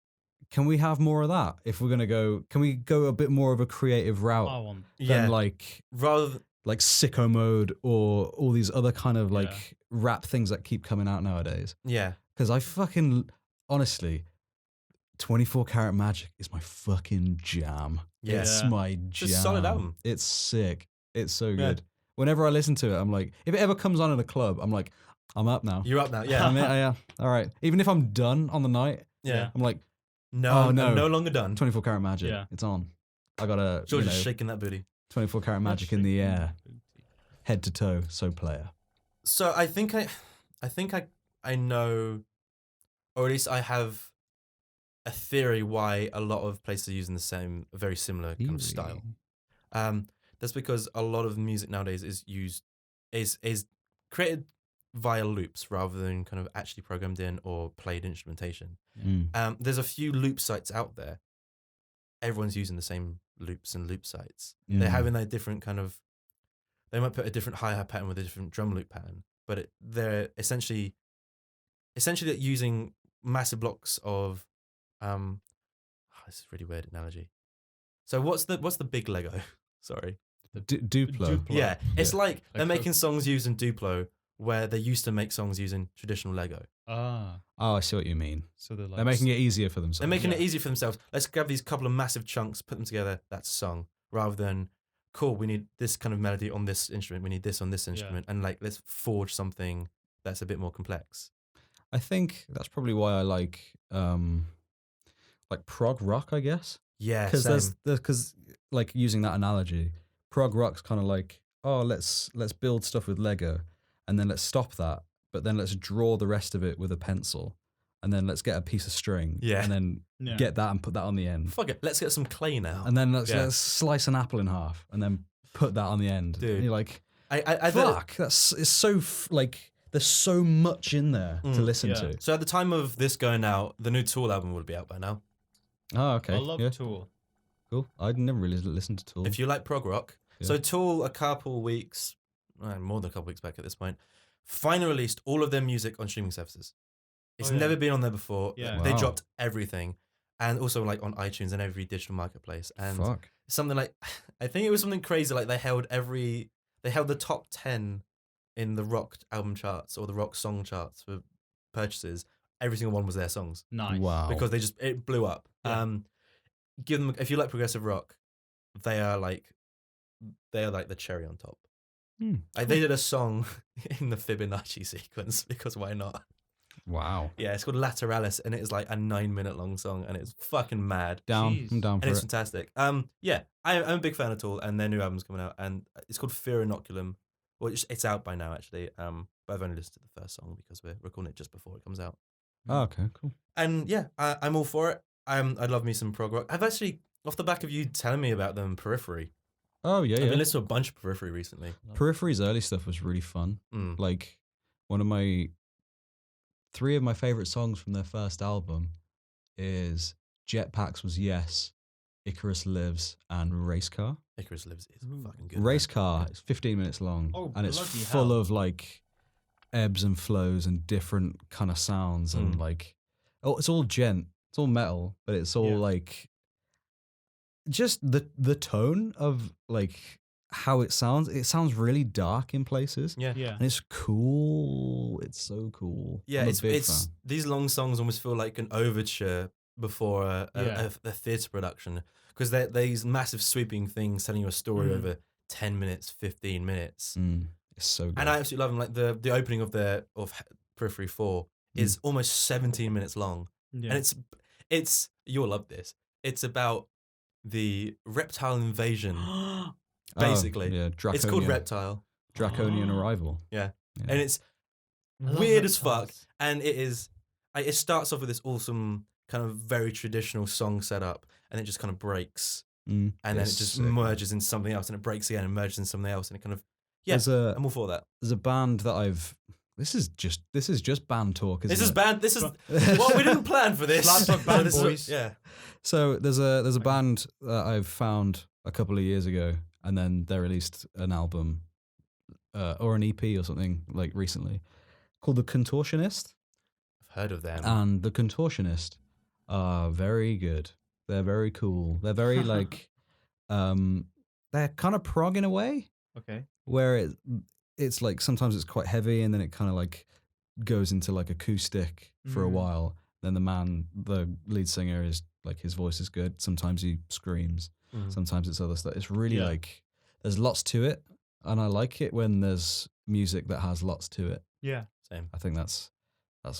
Speaker 1: can we have more of that? If we're going to go, can we go a bit more of a creative route than like,
Speaker 2: rather
Speaker 1: like Sicko Mode or all these other kind of like rap things that keep coming out nowadays?
Speaker 2: Yeah.
Speaker 1: Because I fucking, honestly, 24 Karat Magic is my fucking jam.
Speaker 2: Yeah.
Speaker 1: It's my jam.
Speaker 2: It's a solid album.
Speaker 1: It's sick. It's so good. Whenever I listen to it, I'm like, if it ever comes on in a club, I'm like, I'm up now.
Speaker 2: You're up now. Yeah.
Speaker 1: I'm in, yeah. All right. Even if I'm done on the night, I'm like,
Speaker 2: no,
Speaker 1: oh,
Speaker 2: I'm
Speaker 1: no,
Speaker 2: no longer done.
Speaker 1: 24 Karat Magic.
Speaker 3: Yeah.
Speaker 1: It's on. I got a
Speaker 2: George is shaking that booty.
Speaker 1: 24 Karat Magic in the air, head to toe. So player.
Speaker 2: So I think I know, or at least I have a theory why a lot of places are using the same, very similar kind of style. That's because a lot of music nowadays is created via loops rather than kind of actually programmed in or played instrumentation. There's a few loop sites out there. Everyone's using the same loops and loop sites. They're having their different kind of, they might put a different hi-hat pattern with a different drum loop pattern, but they're essentially using massive blocks of this is a really weird analogy. So what's the big Lego? Sorry.
Speaker 1: Duplo.
Speaker 2: Yeah. It's like they're
Speaker 3: Like
Speaker 2: making songs using Duplo where they used to make songs using traditional Lego.
Speaker 1: Oh, I see what you mean.
Speaker 3: So they're
Speaker 1: making it easier for themselves.
Speaker 2: They're making it easier for themselves. Let's grab these couple of massive chunks, put them together, that's a song. Rather than, cool, we need this kind of melody on this instrument, we need this on this instrument, and like let's forge something that's a bit more complex.
Speaker 1: I think that's probably why I like prog rock, I guess.
Speaker 2: Yeah,
Speaker 1: because because like using that analogy, prog rock's kind of like, oh, let's build stuff with Lego, and then let's stop that, but then let's draw the rest of it with a pencil, and then let's get a piece of string, and then get that and put that on the end.
Speaker 2: Fuck it, let's get some clay now,
Speaker 1: and then let's slice an apple in half, and then put that on the end.
Speaker 2: Dude,
Speaker 1: and you're like,
Speaker 2: I
Speaker 1: fuck, it's so like. There's so much in there to listen to.
Speaker 2: So at the time of this going out, the new Tool album would be out by now.
Speaker 1: Oh, okay.
Speaker 3: I love Tool.
Speaker 1: Cool. I'd never really listened to Tool.
Speaker 2: If you like prog rock. So Tool, a couple weeks, more than a couple weeks back at this point, finally released all of their music on streaming services. It's never been on there before.
Speaker 3: Yeah.
Speaker 2: They dropped everything. And also like on iTunes and every digital marketplace. And something like, I think it was something crazy, like they held the top 10 in the rock album charts or the rock song charts for purchases every single one was their songs.
Speaker 3: Nice.
Speaker 1: Wow.
Speaker 2: Because it blew up.
Speaker 3: Yeah.
Speaker 2: Give them, if you like progressive rock, they are like the cherry on top. Like, they did a song in the Fibonacci sequence because why not?
Speaker 1: Wow.
Speaker 2: Yeah, it's called Lateralis, and it is like a 9-minute long song, and it's fucking mad.
Speaker 3: Jeez.
Speaker 1: I'm down
Speaker 2: And
Speaker 1: for
Speaker 2: it's
Speaker 1: it.
Speaker 2: fantastic. Yeah, I'm a big fan of Tool, and their new album's coming out, and it's called Fear Inoculum. Well, it's out by now actually. But I've only listened to the first song because we're recording it just before it comes out.
Speaker 1: Oh, okay, cool.
Speaker 2: And yeah, I'm all for it. I love me some prog rock. I've actually, off the back of you telling me about them, Periphery.
Speaker 1: Oh yeah,
Speaker 2: I've
Speaker 1: yeah.
Speaker 2: been listening to a bunch of Periphery recently.
Speaker 1: Periphery's early stuff was really fun.
Speaker 2: Mm.
Speaker 1: Like three of my favorite songs from their first album is Jetpacks was Yes, Icarus Lives, and Race Car.
Speaker 2: Icarus Lives is
Speaker 3: Ooh.
Speaker 2: fucking good.
Speaker 1: Race
Speaker 2: man.
Speaker 1: Car is 15 minutes long,
Speaker 3: Oh,
Speaker 1: and it's
Speaker 3: bloody
Speaker 1: full
Speaker 3: hell.
Speaker 1: of like ebbs and flows and different kind of sounds and like, it's all it's all metal, but it's all
Speaker 3: Yeah.
Speaker 1: like just the tone of like how it sounds. It sounds really dark in places,
Speaker 2: Yeah.
Speaker 3: Yeah.
Speaker 1: and it's cool. It's so cool.
Speaker 2: Yeah,
Speaker 1: I'm a
Speaker 2: it's
Speaker 1: big fan.
Speaker 2: these long songs almost feel like an overture before a theatre production, because they're these massive sweeping things telling you a story over 10 minutes, 15 minutes.
Speaker 1: It's so good.
Speaker 2: And I absolutely love them. Like the opening of Periphery 4 is almost 17 minutes long.
Speaker 3: Yeah.
Speaker 2: And it's you'll love this. It's about the reptile invasion, basically.
Speaker 1: yeah,
Speaker 2: It's called Reptile.
Speaker 1: Draconian Arrival.
Speaker 2: Yeah.
Speaker 1: Yeah.
Speaker 2: And it's
Speaker 3: I love
Speaker 2: weird as fuck.
Speaker 3: reptiles.
Speaker 2: And it starts off with this awesome kind of very traditional song setup, and it just kind of breaks, and then it
Speaker 1: It's
Speaker 2: just
Speaker 1: sick.
Speaker 2: merges into something else, and it breaks again and merges into something else, and it kind of I'm all for that.
Speaker 1: There's a band that this is just band talk, isn't
Speaker 2: This is
Speaker 1: it?
Speaker 2: band. This is well, we didn't plan for this.
Speaker 3: SlapDuck band
Speaker 2: This is-
Speaker 3: boys.
Speaker 2: yeah.
Speaker 1: So there's a band that I've found a couple of years ago, and then they released an album or an EP or something like recently called The Contortionist.
Speaker 2: I've heard of them.
Speaker 1: And The Contortionist are very good. They're very cool. They're very like they're kind of prog in a way,
Speaker 3: Okay.
Speaker 1: where it's like sometimes it's quite heavy, and then it kind of like goes into like acoustic for a while. Then the lead singer is like, his voice is good. Sometimes he screams. Sometimes it's other stuff. It's really like, there's lots to it, and I like it when there's music that has lots to it.
Speaker 3: Yeah.
Speaker 2: Same.
Speaker 1: I think that's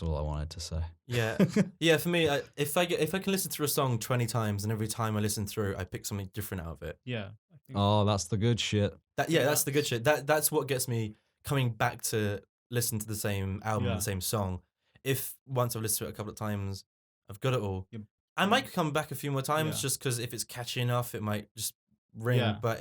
Speaker 1: all I wanted to say.
Speaker 2: Yeah. Yeah, for me, if I can listen through a song 20 times, and every time I listen through, I pick something different out of it.
Speaker 3: Yeah. I think
Speaker 1: Oh, that's the good shit.
Speaker 2: That's the good shit. That's what gets me coming back to listen to the same album,
Speaker 3: Yeah.
Speaker 2: the same song. If once I've listened to it a couple of times, I've got it all.
Speaker 3: Yep.
Speaker 2: I might come back a few more times
Speaker 3: Yeah.
Speaker 2: just because if it's catchy enough, it might just ring.
Speaker 3: Yeah.
Speaker 2: But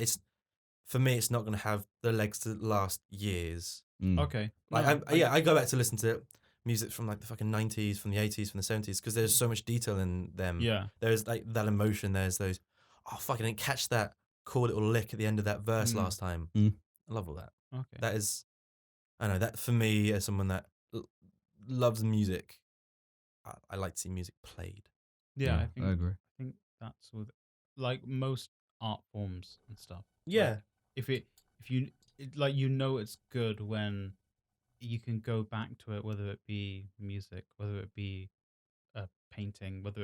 Speaker 2: for me, it's not going to have the legs to last years.
Speaker 3: Okay.
Speaker 2: Like
Speaker 3: No,
Speaker 2: I go back to listen to music from like the fucking 90s, from the 80s, from the 70s, because there's so much detail in them.
Speaker 3: Yeah.
Speaker 2: There's like that emotion. There's those, oh fuck, I didn't catch that cool little lick at the end of that verse last time. I love all that.
Speaker 3: Okay.
Speaker 2: That is, I know that for me as someone that loves music, I like to see music played.
Speaker 3: Yeah, I
Speaker 1: I agree.
Speaker 3: think that's with like most art forms and stuff.
Speaker 2: Yeah.
Speaker 3: Like, if you like, you know, it's good when you can go back to it, whether it be music, whether it be a painting, whether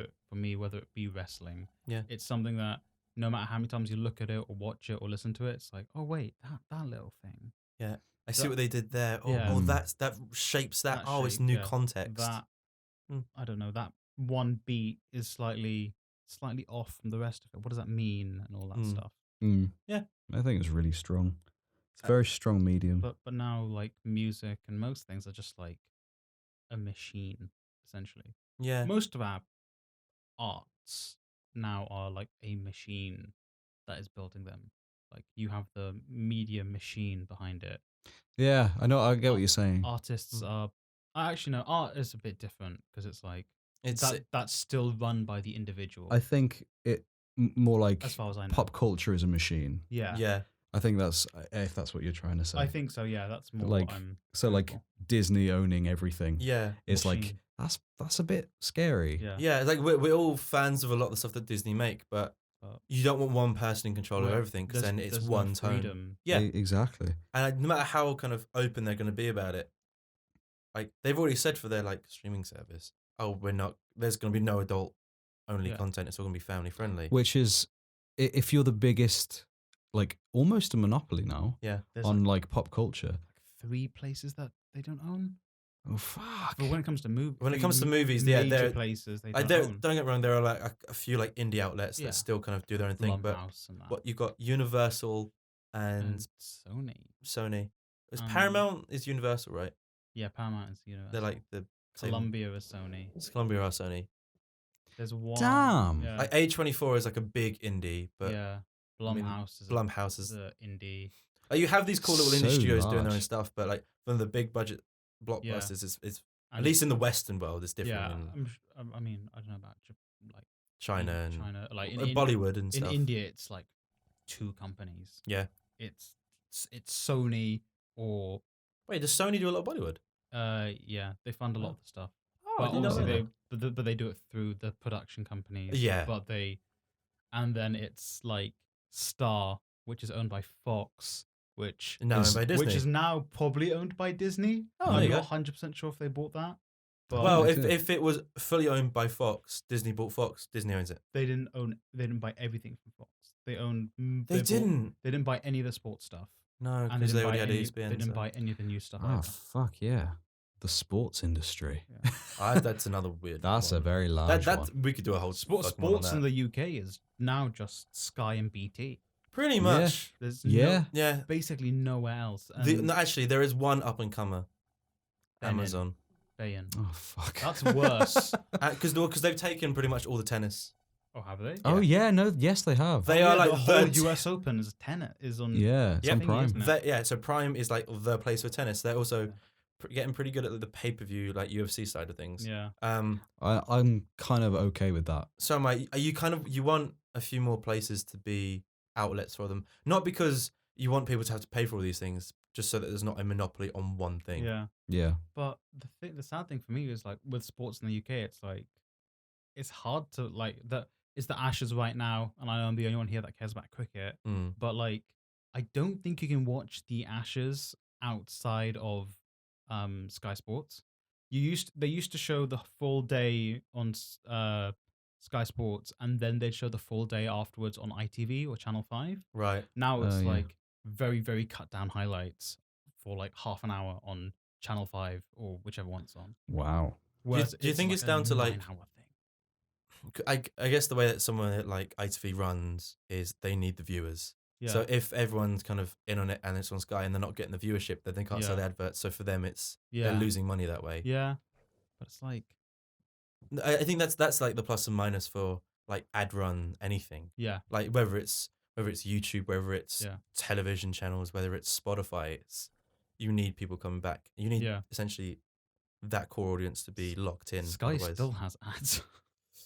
Speaker 3: it be wrestling.
Speaker 2: Yeah.
Speaker 3: It's something that no matter how many times you look at it or watch it or listen to it, it's like, oh wait, that little thing.
Speaker 2: Yeah. I see
Speaker 3: That-
Speaker 2: what they did there. Oh,
Speaker 3: Yeah.
Speaker 2: that shapes that.
Speaker 3: That
Speaker 2: It's
Speaker 3: shape,
Speaker 2: new
Speaker 3: yeah.
Speaker 2: context.
Speaker 3: That
Speaker 2: Mm.
Speaker 3: I don't know, that one beat is slightly off from the rest of it. What does that mean and all that stuff?
Speaker 2: Yeah.
Speaker 1: I think it's really strong. It's a very strong medium.
Speaker 3: But now like music and most things are just like a machine essentially.
Speaker 2: Yeah.
Speaker 3: Most of our arts now are like a machine that is building them. Like you have the media machine behind it.
Speaker 1: Yeah, I know. I get what you're saying.
Speaker 3: Artists are. I actually know art is a bit different because it's like
Speaker 2: It's
Speaker 3: that's still run by the individual.
Speaker 1: I think it more like
Speaker 3: as far as I know.
Speaker 1: pop culture is a machine.
Speaker 3: Yeah.
Speaker 2: yeah.
Speaker 1: I think that's if that's what you're trying to say.
Speaker 3: I think so. Yeah, that's more
Speaker 1: Like,
Speaker 3: what I'm.
Speaker 1: so. Like
Speaker 3: going
Speaker 1: Disney owning everything.
Speaker 2: Yeah.
Speaker 1: It's like
Speaker 3: Machine.
Speaker 1: that's a bit scary.
Speaker 3: for. Yeah.
Speaker 2: Yeah, it's like we're all fans of a lot of the stuff that Disney make, but you don't want one person in control of
Speaker 3: Well,
Speaker 2: everything, because then it's
Speaker 3: there's
Speaker 2: one
Speaker 3: no
Speaker 2: tone.
Speaker 3: freedom.
Speaker 2: Yeah,
Speaker 1: Exactly.
Speaker 2: and no matter how kind of open they're going to be about it, like they've already said for their like streaming service, oh, there's going to be no adult only
Speaker 3: Yeah.
Speaker 2: content. It's all going to be family friendly.
Speaker 1: Which is, if you're the biggest, like almost a monopoly now
Speaker 2: Yeah.
Speaker 3: There's
Speaker 1: on like pop culture.
Speaker 3: 3 places that they don't own.
Speaker 1: Oh fuck!
Speaker 3: But when it comes to movies,
Speaker 2: When it comes to movies, yeah,
Speaker 3: major places they don't
Speaker 2: don't
Speaker 3: own.
Speaker 2: get me wrong. There are like a few like indie outlets
Speaker 3: Yeah.
Speaker 2: that still kind of do their own thing, but
Speaker 3: Blumhouse and that.
Speaker 2: what you've got Universal and
Speaker 3: Sony.
Speaker 2: Is
Speaker 3: Um,
Speaker 2: Paramount is Universal, right?
Speaker 3: Yeah, Paramount is Universal.
Speaker 2: They're like the same-
Speaker 3: Columbia is Sony.
Speaker 2: It's Columbia or Sony.
Speaker 3: There's one.
Speaker 1: Damn.
Speaker 3: Yeah.
Speaker 2: Like A24 is like a big indie, but
Speaker 3: yeah.
Speaker 2: I mean,
Speaker 3: Blumhouse is
Speaker 2: Blumhouse is
Speaker 3: the indie.
Speaker 2: like you have these cool little indie
Speaker 1: So
Speaker 2: studios doing their own
Speaker 1: large.
Speaker 2: stuff, but like one of the big budget blockbusters is at
Speaker 3: And-
Speaker 2: least in the Western world, it's different
Speaker 3: Yeah,
Speaker 2: in
Speaker 3: I mean, I don't know about like
Speaker 2: China
Speaker 3: in
Speaker 2: and
Speaker 3: China, like in
Speaker 2: Bollywood and
Speaker 3: in
Speaker 2: stuff.
Speaker 3: India, it's like 2 companies.
Speaker 2: Yeah.
Speaker 3: It's Sony or
Speaker 2: Wait, does Sony do a lot of Bollywood?
Speaker 3: yeah, they fund a lot of the stuff.
Speaker 2: Oh,
Speaker 3: But
Speaker 2: I didn't know
Speaker 3: obviously
Speaker 2: that.
Speaker 3: they do it through the production companies.
Speaker 2: Yeah.
Speaker 3: But and then it's like Star, which is owned by Fox, which
Speaker 2: Now owned by Disney.
Speaker 3: which is now probably owned by Disney.
Speaker 2: Oh, there
Speaker 3: I'm
Speaker 2: you
Speaker 3: not
Speaker 2: go.
Speaker 3: 100% sure if they bought that. But
Speaker 2: Well,
Speaker 1: they
Speaker 2: if
Speaker 1: did.
Speaker 2: if it was fully owned by Fox, Disney bought Fox. Disney owns it.
Speaker 3: they didn't buy everything from Fox. They owned
Speaker 2: They didn't.
Speaker 3: they didn't buy any of the sports stuff.
Speaker 2: No,
Speaker 3: And
Speaker 2: because they already
Speaker 3: buy
Speaker 2: had
Speaker 3: any,
Speaker 2: ESPN.
Speaker 3: They didn't
Speaker 2: so.
Speaker 3: buy any of the new stuff
Speaker 1: Oh
Speaker 3: either.
Speaker 1: fuck yeah! The sports industry.
Speaker 3: Yeah.
Speaker 2: That's another weird.
Speaker 1: That's a
Speaker 2: one.
Speaker 1: very large
Speaker 2: that
Speaker 1: one.
Speaker 2: we could do a whole
Speaker 3: Sports
Speaker 2: fucking one on
Speaker 3: in
Speaker 2: that.
Speaker 3: the UK is now just Sky and BT.
Speaker 2: Pretty much.
Speaker 3: There's
Speaker 1: Yeah.
Speaker 2: Yeah.
Speaker 3: basically nowhere else. And
Speaker 2: No, actually, there is one up and comer.
Speaker 3: Benin.
Speaker 2: Amazon.
Speaker 3: Bayin.
Speaker 1: Oh fuck!
Speaker 3: That's worse.
Speaker 2: Because they've taken pretty much all the tennis.
Speaker 3: Oh, have they?
Speaker 1: Oh yeah, no, yes they have.
Speaker 2: They are like
Speaker 3: the whole
Speaker 2: the
Speaker 3: US Open is is on.
Speaker 1: Yeah, it's
Speaker 2: Yeah.
Speaker 1: on
Speaker 3: Thingy,
Speaker 1: Prime.
Speaker 3: isn't it?
Speaker 2: So Prime is like the place for tennis. They're also
Speaker 3: Yeah.
Speaker 2: getting pretty good at the pay-per-view, like UFC side of things.
Speaker 3: Yeah.
Speaker 1: I'm kind of okay with that.
Speaker 2: So am I. Are you you want a few more places to be outlets for them? Not because you want people to have to pay for all these things, just so that there's not a monopoly on one thing.
Speaker 3: Yeah.
Speaker 1: Yeah,
Speaker 3: But the sad thing for me is like with sports in the UK, it's like it's hard to like it's the Ashes right now, and I know I'm the only one here that cares about cricket.
Speaker 2: Mm.
Speaker 3: But like, I don't think you can watch the Ashes outside of Sky Sports. They used to show the full day on Sky Sports, and then they'd show the full day afterwards on ITV or Channel 5.
Speaker 2: Right.
Speaker 3: Now it's
Speaker 1: yeah.
Speaker 3: like very, very cut down highlights for like half an hour on Channel 5 or whichever one's on.
Speaker 1: wow.
Speaker 3: Whereas
Speaker 2: do you think it's
Speaker 3: a
Speaker 2: down to, like-
Speaker 3: 9-hour thing?
Speaker 2: I guess the way that someone like ITV runs is they need the viewers.
Speaker 3: Yeah.
Speaker 2: So if everyone's kind of in on it and it's on Sky and they're not getting the viewership, then they can't sell
Speaker 3: Yeah.
Speaker 2: the adverts. So for them,
Speaker 3: yeah.
Speaker 2: they're losing money that way.
Speaker 3: Yeah. But it's like,
Speaker 2: I think that's like the plus and minus for like ad run anything.
Speaker 3: yeah.
Speaker 2: Like whether it's YouTube, whether it's
Speaker 3: Yeah.
Speaker 2: television channels, whether it's Spotify, you need people coming back. You need
Speaker 3: Yeah.
Speaker 2: essentially that core audience to be locked in.
Speaker 3: Sky
Speaker 2: otherwise-
Speaker 3: still has ads.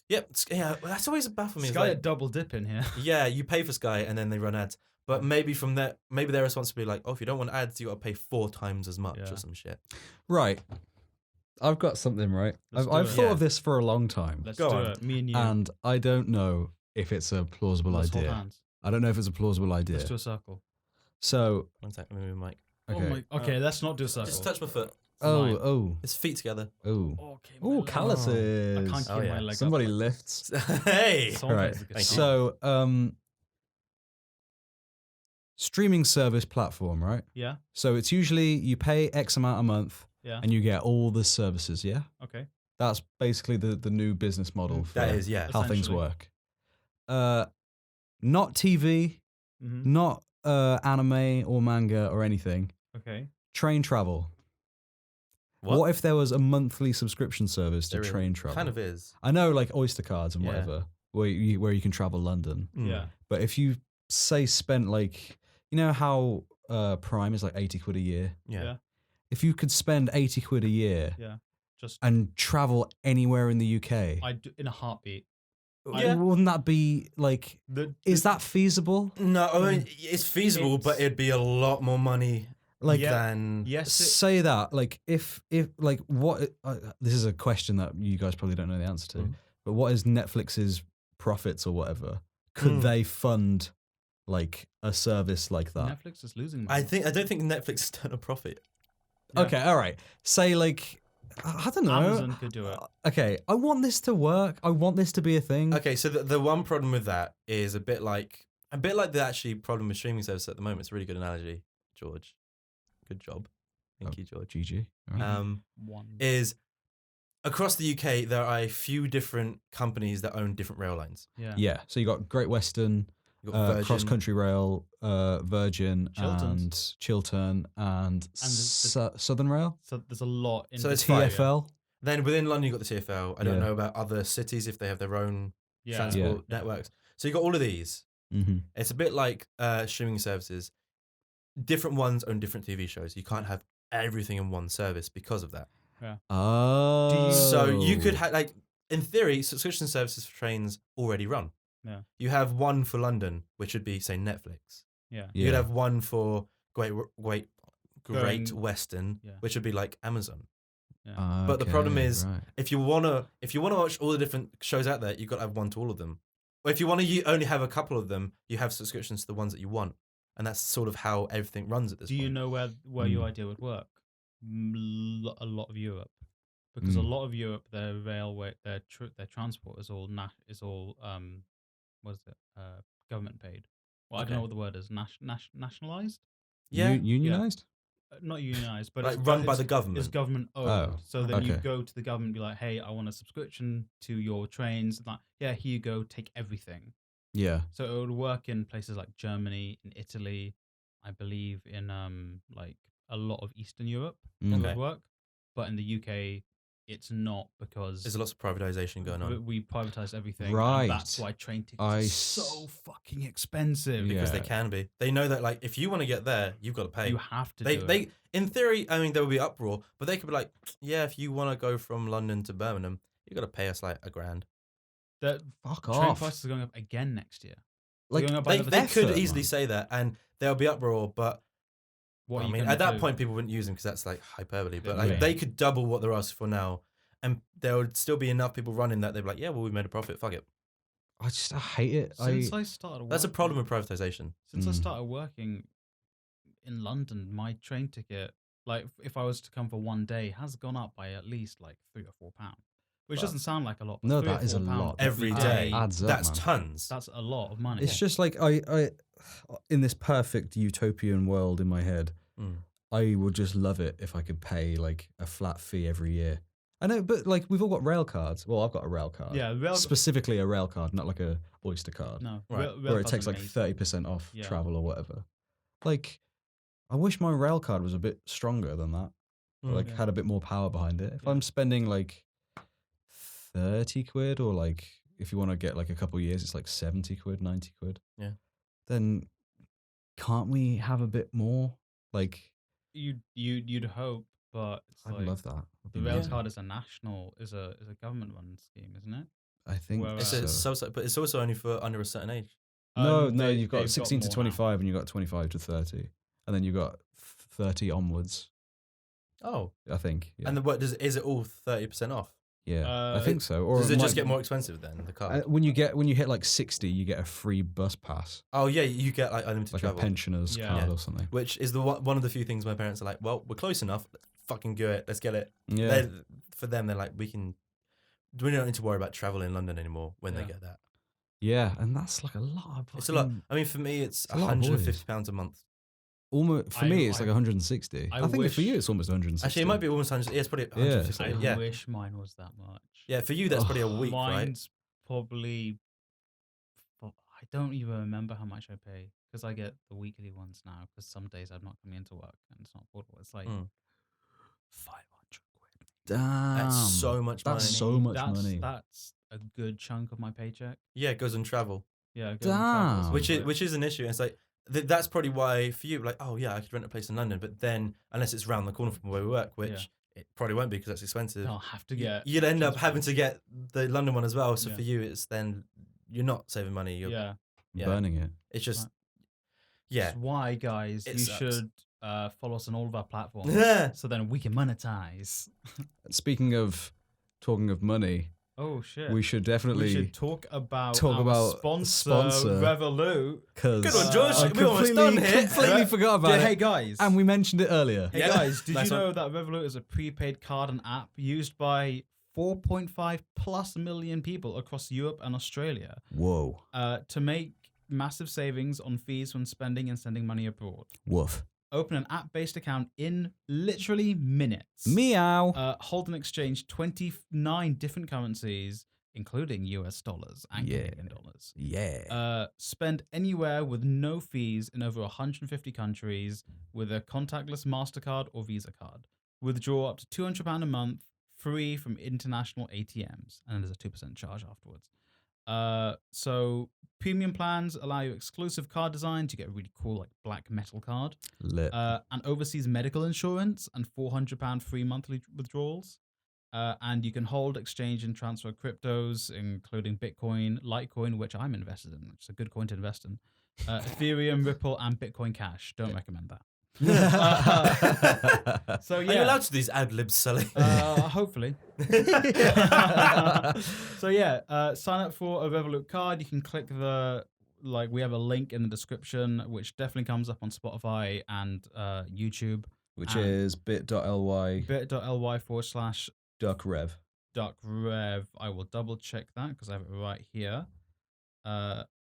Speaker 2: Yep. Yeah, that's always a baffle me. It's
Speaker 3: Sky
Speaker 2: like,
Speaker 3: are double dipping here.
Speaker 2: yeah, you pay for Sky and then they run ads. But maybe from that, maybe their response would be like, oh, if you don't want ads, you got to pay 4 times as much
Speaker 3: Yeah.
Speaker 2: or some shit.
Speaker 1: Right, I've got something right.
Speaker 3: Let's do
Speaker 1: I've
Speaker 3: it.
Speaker 1: thought
Speaker 2: Yeah.
Speaker 1: of this for a long time,
Speaker 3: Let's
Speaker 2: Go
Speaker 3: do
Speaker 2: on.
Speaker 3: it. Me and you.
Speaker 1: and I don't know if it's a plausible
Speaker 3: Let's hold
Speaker 1: idea.
Speaker 3: hands.
Speaker 1: I don't know if it's a plausible idea.
Speaker 3: Let's do a circle.
Speaker 1: So,
Speaker 2: One sec, let me move the mic.
Speaker 1: okay.
Speaker 3: Okay, let's not do a circle.
Speaker 2: Just touch my foot.
Speaker 3: mine.
Speaker 1: Oh,
Speaker 2: His feet together.
Speaker 1: oh.
Speaker 3: Okay. my
Speaker 1: Oh,
Speaker 3: leg.
Speaker 1: calluses.
Speaker 3: I can't keep
Speaker 2: Oh, yeah.
Speaker 3: my leg
Speaker 1: Somebody
Speaker 3: up.
Speaker 1: lifts.
Speaker 2: Hey.
Speaker 3: Someone
Speaker 1: Right.
Speaker 3: plays the
Speaker 2: Thank you.
Speaker 3: guitar.
Speaker 1: So, streaming service platform, right?
Speaker 3: Yeah.
Speaker 1: So it's usually you pay X amount a month
Speaker 3: Yeah.
Speaker 1: and you get all the services, yeah?
Speaker 3: Okay.
Speaker 1: That's basically the new business model for
Speaker 2: That is, yeah.
Speaker 1: how things
Speaker 3: Essentially.
Speaker 1: work. Not TV,
Speaker 3: Mm-hmm.
Speaker 1: not anime or manga or anything.
Speaker 3: Okay.
Speaker 1: Train travel. What if there was a monthly subscription service to
Speaker 2: There
Speaker 1: train travel?
Speaker 2: kind of is.
Speaker 1: I know, like Oyster cards and
Speaker 2: Yeah.
Speaker 1: whatever, where you can travel London.
Speaker 2: Mm.
Speaker 3: Yeah.
Speaker 1: But if you say spent like, you know how Prime is like 80 quid a year?
Speaker 2: Yeah.
Speaker 3: Yeah.
Speaker 1: If you could spend 80 quid a year
Speaker 3: Yeah. Just
Speaker 1: and travel anywhere in the UK,
Speaker 3: I do, in a heartbeat.
Speaker 2: Yeah.
Speaker 1: wouldn't that be like, is that feasible?
Speaker 2: No, I mean, it's feasible, but
Speaker 3: It's-
Speaker 2: it'd be a lot more money
Speaker 1: Like,
Speaker 3: Yeah.
Speaker 2: than.
Speaker 3: Yes. It,
Speaker 1: say that, like, if like, what, this is a question that you guys probably don't know the answer to,
Speaker 2: Mhm.
Speaker 1: but what is Netflix's profits or whatever? Could
Speaker 2: Mm.
Speaker 1: they fund like a service like that?
Speaker 3: Netflix is losing money.
Speaker 2: I don't think Netflix has done a profit.
Speaker 3: Yeah.
Speaker 1: Okay, all right. Say like I don't know.
Speaker 3: Amazon could do it.
Speaker 1: Okay, I want this to work. I want this to be a thing.
Speaker 2: Okay, so the one problem with that is a bit like the actually problem with streaming services at the moment. It's a really good analogy, George. Good job. Thank you, George.
Speaker 1: GG. All right.
Speaker 2: Is across the UK there are a few different companies that own different rail lines.
Speaker 1: Yeah. So you got Great Western,
Speaker 2: You got Virgin.
Speaker 1: Cross Country Rail, Virgin,
Speaker 3: Chilterns.
Speaker 1: and Chiltern, and Southern Rail.
Speaker 3: So there's a lot in
Speaker 2: So
Speaker 3: the
Speaker 2: it's fine.
Speaker 1: TFL.
Speaker 2: Then within London you got the TfL. I don't
Speaker 1: Yeah.
Speaker 2: know about other cities if they have their own
Speaker 3: Yeah.
Speaker 2: transport
Speaker 3: Yeah.
Speaker 2: networks. So you got all of these.
Speaker 1: Mm-hmm.
Speaker 2: It's a bit like streaming services. Different ones own different TV shows. You can't have everything in one service because of that.
Speaker 1: Oh.
Speaker 2: So you could have, like, in theory, subscription services for trains already run.
Speaker 3: Yeah.
Speaker 2: You have one for London, which would be, say, Netflix.
Speaker 3: Yeah.
Speaker 2: You could have one for Great Western,
Speaker 3: Yeah.
Speaker 2: which would be like Amazon.
Speaker 3: Yeah.
Speaker 2: But the problem
Speaker 1: Okay,
Speaker 2: is,
Speaker 1: right.
Speaker 2: if you wanna watch all the different shows out there, you've got to have one to all of them. Or if you want to only have a couple of them, you have subscriptions to the ones that you want, and that's sort of how everything runs at this
Speaker 3: Do
Speaker 2: point.
Speaker 3: you know where your idea would work? A lot of Europe, because a lot of Europe, their railway, their transport is all what is it? Government paid. Well, I don't know what the word is. Nationalized?
Speaker 2: Yeah,
Speaker 1: Unionized?
Speaker 3: Not unionized, but
Speaker 2: like
Speaker 3: it's
Speaker 2: run by the government.
Speaker 3: It's government owned.
Speaker 1: Oh,
Speaker 3: So then you
Speaker 1: okay.
Speaker 3: go to the government and be like, hey, I want a subscription to your trains. Like, yeah, here you go, take everything.
Speaker 1: Yeah.
Speaker 3: So it would work in places like Germany, in Italy, I believe in like a lot of Eastern Europe. It
Speaker 2: Okay.
Speaker 3: would work, but in the UK, it's not because
Speaker 2: There's lots of privatization going on
Speaker 3: we privatized everything.
Speaker 1: Right.
Speaker 3: And that's why train tickets are so fucking expensive.
Speaker 2: because they can be. They know that, like, if you want to get there, you've got to pay.
Speaker 3: You have to.
Speaker 2: They in theory, I mean, there will be uproar, but they could be like, yeah, if you want to go from London to Birmingham, you got to pay us like $1,000.
Speaker 3: The
Speaker 1: Fuck
Speaker 3: train
Speaker 1: off.
Speaker 3: prices are going up again next year.
Speaker 1: Like,
Speaker 3: going up by
Speaker 2: They
Speaker 3: another
Speaker 2: could
Speaker 1: effort,
Speaker 2: easily
Speaker 1: man.
Speaker 2: say that, and there'll be uproar, but
Speaker 3: What
Speaker 2: I
Speaker 3: are you
Speaker 2: mean,
Speaker 3: gonna
Speaker 2: at that
Speaker 3: do?
Speaker 2: point, people wouldn't use them because that's like hyperbole. But like,
Speaker 3: Yeah.
Speaker 2: they could double what they're asking for now, and there would still be enough people running that they'd be like, yeah, well, we made a profit. Fuck it.
Speaker 1: I hate it.
Speaker 3: Since I started,
Speaker 2: That's a
Speaker 3: working-
Speaker 2: problem with privatization.
Speaker 3: Since I started working in London, my train ticket, like if I was to come for one day, has gone up by at least like £3 or £4, which
Speaker 2: Well,
Speaker 3: doesn't sound like a lot. But
Speaker 1: No,
Speaker 3: £3 or
Speaker 1: that is a
Speaker 3: £4
Speaker 1: lot.
Speaker 2: Every
Speaker 1: That
Speaker 2: day,
Speaker 1: adds up,
Speaker 2: that's
Speaker 1: man.
Speaker 2: tons.
Speaker 3: That's a lot of money.
Speaker 1: It's just like I in this perfect utopian world in my head, I would just love it if I could pay like a flat fee every year. I know, but like we've all got rail cards. Well, I've got a rail card.
Speaker 3: Yeah,
Speaker 1: specifically a rail card, not like a Oyster card.
Speaker 3: No,
Speaker 2: Right.
Speaker 1: Where it takes like 30% off
Speaker 3: Yeah.
Speaker 1: travel or whatever. Like, I wish my rail card was a bit stronger than that. Or, like,
Speaker 3: Yeah.
Speaker 1: had a bit more power behind it. If
Speaker 3: Yeah.
Speaker 1: I'm spending like 30 quid, or like if you want to get like a couple years, it's like 70 quid, 90 quid.
Speaker 2: Yeah.
Speaker 1: Then can't we have a bit more? Like,
Speaker 3: You'd hope, but it's
Speaker 1: I'd
Speaker 3: like
Speaker 1: love that. That'd be
Speaker 3: the rail
Speaker 1: amazing.
Speaker 3: card is a government run scheme, isn't it?
Speaker 1: I think
Speaker 3: Well,
Speaker 2: It's
Speaker 1: so.
Speaker 2: but it's also only for under a certain age.
Speaker 1: No,
Speaker 3: They-
Speaker 1: you've got
Speaker 3: they've
Speaker 1: 16 to
Speaker 3: more now.
Speaker 1: 25 and you've got 25 to 30. And then you've got 30 onwards,
Speaker 2: Oh,
Speaker 1: I think. Yeah.
Speaker 2: and then what is it all 30% off?
Speaker 1: Yeah, I think so. Or
Speaker 2: Does it just
Speaker 1: might-
Speaker 2: get more expensive then? The card.
Speaker 1: when you hit like 60, you get a free bus pass,
Speaker 2: Oh yeah, you get like unlimited
Speaker 1: like
Speaker 2: travel,
Speaker 1: a pensioner's
Speaker 3: Yeah.
Speaker 1: card
Speaker 2: Yeah.
Speaker 1: or something.
Speaker 2: which is one of the few things my parents are like. Well, we're close enough. Let's fucking do it. Let's get it.
Speaker 1: Yeah,
Speaker 2: For them, they're like, we don't need to worry about travel in London anymore when they
Speaker 3: Yeah.
Speaker 2: get that.
Speaker 1: yeah, and that's like a lot. Of
Speaker 2: It's a lot.
Speaker 1: fucking-
Speaker 2: I mean, for me, it's
Speaker 1: a lot of boys.
Speaker 2: £150 a month.
Speaker 1: Almost for me, it's
Speaker 3: I-
Speaker 1: like 160.
Speaker 3: I
Speaker 1: I think for you,
Speaker 3: wish-
Speaker 1: it's almost 160.
Speaker 2: Actually, it might be almost 100. Yeah, it's probably 150.
Speaker 3: I
Speaker 2: Yeah,
Speaker 3: wish mine was that much.
Speaker 2: yeah. For you, that's probably a week, right?
Speaker 3: Mine's probably. I don't even remember how much I pay because I get the weekly ones now. Because some days I'm not coming into work and it's not affordable. It's like 500 quid.
Speaker 1: Damn,
Speaker 2: That's so much money.
Speaker 1: That's so much
Speaker 3: that's,
Speaker 1: money.
Speaker 3: That's a good chunk of my paycheck.
Speaker 2: Yeah, it goes on travel,
Speaker 3: Yeah, it goes on travel,
Speaker 1: Damn.
Speaker 2: which is an issue. And it's like that's probably why for you, like, oh yeah, I could rent a place in London, but then unless it's round the corner from where we work, which it probably won't be because that's expensive.
Speaker 3: I'll have to get.
Speaker 2: You'd end up
Speaker 3: transport.
Speaker 2: having to get the London one as well. So
Speaker 3: Yeah.
Speaker 2: for you, it's then you're not saving money. You're,
Speaker 3: Yeah.
Speaker 2: yeah.
Speaker 1: Burning it.
Speaker 2: It's just
Speaker 3: Right.
Speaker 2: yeah.
Speaker 3: That's why, guys,
Speaker 2: It
Speaker 3: you
Speaker 2: sucks.
Speaker 3: should follow us on all of our platforms
Speaker 2: Yeah.
Speaker 3: so then we can monetize.
Speaker 1: Speaking of talking of money,
Speaker 3: Oh shit.
Speaker 1: we should definitely
Speaker 3: We should talk about
Speaker 1: our
Speaker 3: sponsor Revolut.
Speaker 1: because
Speaker 2: Good one, George.
Speaker 1: I
Speaker 2: We're almost done here.
Speaker 1: completely forgot about
Speaker 3: Hey
Speaker 1: it,
Speaker 3: guys.
Speaker 1: and we mentioned it earlier.
Speaker 3: Hey
Speaker 2: Yeah.
Speaker 3: guys, did
Speaker 2: Nice
Speaker 3: you
Speaker 2: one.
Speaker 3: know that Revolut is a prepaid card and app used by 4.5 plus million people across Europe and Australia
Speaker 1: Whoa,
Speaker 3: to make massive savings on fees when spending and sending money abroad?
Speaker 1: woof,
Speaker 3: Open an app-based account in literally minutes.
Speaker 1: meow.
Speaker 3: Hold and exchange 29 different currencies, including US dollars and Canadian dollars.
Speaker 1: Yeah.
Speaker 3: Spend anywhere with no fees in over 150 countries with a contactless MasterCard or Visa card. Withdraw up to £200 a month, free from international ATMs. And there's a 2% charge afterwards. So premium plans allow you exclusive card designs. You get a really cool like black metal card.
Speaker 1: Lit.
Speaker 3: And overseas medical insurance and £400 free monthly withdrawals. And you can hold, exchange, and transfer cryptos, including Bitcoin, Litecoin, which I'm invested in, which is a good coin to invest in, Ethereum, Ripple, and Bitcoin Cash. Don't recommend that. So
Speaker 2: Are you allowed to do these ad libs, Sully?
Speaker 3: Hopefully. So yeah, sign up for a Revolut card. You can click we have a link in the description, which definitely comes up on Spotify and YouTube.
Speaker 1: Which is bit.ly
Speaker 3: bit.ly/duckrev.
Speaker 1: duckrev.
Speaker 3: I will double check that because I have it right here.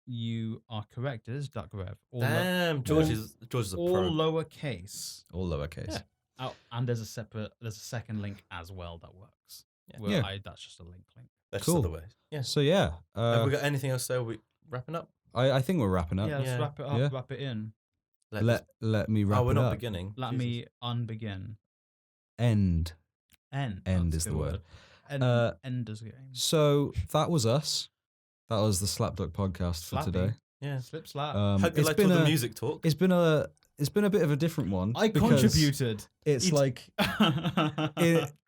Speaker 3: You are correct. It is duckrev.
Speaker 2: Damn, George is a
Speaker 3: all
Speaker 2: pro.
Speaker 3: lowercase.
Speaker 1: All lowercase.
Speaker 2: Yeah.
Speaker 3: Oh, and there's a second link as well that works.
Speaker 2: Yeah.
Speaker 3: Well,
Speaker 1: Yeah.
Speaker 3: That's just a link.
Speaker 2: That's
Speaker 1: Cool.
Speaker 2: the way. Yeah.
Speaker 1: So yeah,
Speaker 2: Have we got anything else there? We wrapping up?
Speaker 1: I think we're wrapping up.
Speaker 3: Yeah, let's
Speaker 2: Yeah.
Speaker 3: wrap it up.
Speaker 1: Yeah.
Speaker 3: Wrap it in.
Speaker 1: Let me wrap
Speaker 2: Oh, we're
Speaker 1: it
Speaker 2: not
Speaker 1: up.
Speaker 2: beginning.
Speaker 3: Let
Speaker 2: Jesus.
Speaker 3: me unbegin.
Speaker 1: End.
Speaker 3: End.
Speaker 1: End
Speaker 3: That's
Speaker 1: is
Speaker 3: a
Speaker 1: the
Speaker 3: good
Speaker 1: word.
Speaker 3: End is game.
Speaker 1: So that was us. That was the SlapDuck podcast for
Speaker 3: Slappy.
Speaker 1: today.
Speaker 2: Yeah.
Speaker 3: Slip slap.
Speaker 2: Hope you liked all the music talk.
Speaker 1: It's been a bit of a different one.
Speaker 3: I
Speaker 1: because
Speaker 3: contributed.
Speaker 1: It's like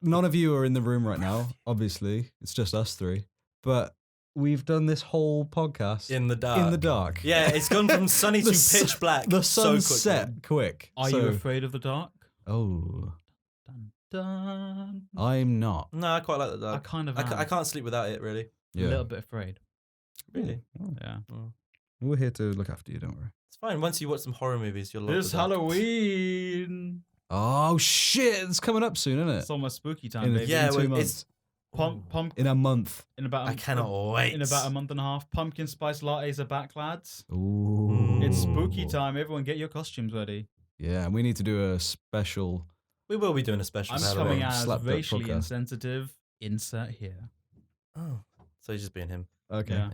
Speaker 1: none of you are in the room right now. Obviously, it's just us three. But we've done this whole podcast
Speaker 2: In the dark.
Speaker 1: in the dark.
Speaker 2: Yeah, it's gone from sunny to
Speaker 1: The
Speaker 2: pitch black.
Speaker 1: The
Speaker 2: so
Speaker 1: sun
Speaker 2: quickly.
Speaker 1: set quick.
Speaker 3: Are
Speaker 1: So-
Speaker 3: you afraid of the dark?
Speaker 1: Oh,
Speaker 3: Dun, dun.
Speaker 1: I'm not.
Speaker 2: No, I quite like the
Speaker 3: I
Speaker 2: dark.
Speaker 3: kind of
Speaker 2: I,
Speaker 3: am.
Speaker 2: I can't sleep without it, really.
Speaker 3: A little bit afraid.
Speaker 2: Really?
Speaker 1: Oh.
Speaker 3: Yeah.
Speaker 1: We're here to look after you. Don't worry.
Speaker 2: It's fine. Once you watch some horror movies, you'll love
Speaker 3: This
Speaker 2: the dark.
Speaker 3: Halloween.
Speaker 1: Oh shit! It's coming up soon, isn't it?
Speaker 3: It's almost spooky time,
Speaker 1: In,
Speaker 3: baby.
Speaker 2: Yeah,
Speaker 1: in 2
Speaker 2: well,
Speaker 1: months.
Speaker 3: Pump
Speaker 1: In a month.
Speaker 3: in about.
Speaker 2: I cannot wait.
Speaker 3: In about a month and a half, pumpkin spice lattes are back, lads.
Speaker 1: Ooh.
Speaker 3: It's spooky time. Everyone, get your costumes ready.
Speaker 1: Yeah, and we need to do a special.
Speaker 2: We will be doing a special
Speaker 3: I'm
Speaker 2: Halloween.
Speaker 3: coming as
Speaker 1: SlapDuck
Speaker 3: racially
Speaker 1: podcast.
Speaker 3: insensitive. Insert here.
Speaker 2: Oh, so he's just being him.
Speaker 1: Okay.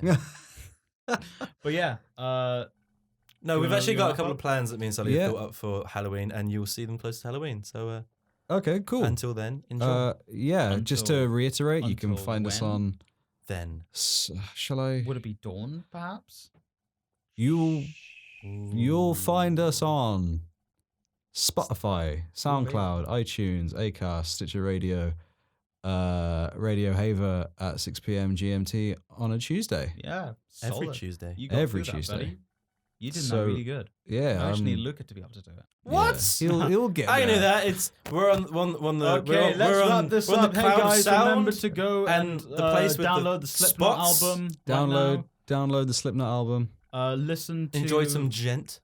Speaker 3: But yeah,
Speaker 2: No,
Speaker 3: You
Speaker 2: we've
Speaker 3: wanna-
Speaker 2: actually
Speaker 3: you
Speaker 2: got a
Speaker 3: wanna
Speaker 2: couple
Speaker 3: wrap
Speaker 2: of plans that me and Sully
Speaker 1: Yeah.
Speaker 2: have thought up for Halloween, and you'll see them close to Halloween. So
Speaker 1: Okay. Cool.
Speaker 2: until then, enjoy.
Speaker 1: Yeah. Just to
Speaker 3: Until-
Speaker 1: reiterate, you can
Speaker 3: until
Speaker 1: find us
Speaker 3: when?
Speaker 1: on.
Speaker 2: Then
Speaker 1: Shall I?
Speaker 3: would it be dawn, perhaps?
Speaker 1: You'll find us on Spotify, SoundCloud, iTunes, Acast, Stitcher Radio, Radio Haver at 6 p.m. GMT on a Tuesday.
Speaker 3: Yeah,
Speaker 2: every
Speaker 3: solid.
Speaker 2: Tuesday.
Speaker 3: You got
Speaker 1: Every
Speaker 3: through that,
Speaker 1: Tuesday.
Speaker 3: buddy. You did
Speaker 1: So,
Speaker 3: that really good.
Speaker 1: Yeah.
Speaker 3: I actually need Luka to be able to do it.
Speaker 2: What?
Speaker 1: Yeah. He'll get.
Speaker 2: I
Speaker 1: there.
Speaker 2: knew that. It's we're on the
Speaker 3: Okay, let's
Speaker 2: we're on,
Speaker 3: wrap this
Speaker 2: we're on
Speaker 3: up.
Speaker 2: the
Speaker 3: Hey
Speaker 2: Cloud
Speaker 3: guys,
Speaker 2: Sound
Speaker 3: remember to go and
Speaker 2: the place with
Speaker 3: download the Slipknot
Speaker 2: spots.
Speaker 3: album.
Speaker 1: Download the Slipknot album.
Speaker 3: Listen to
Speaker 2: Enjoy some gent.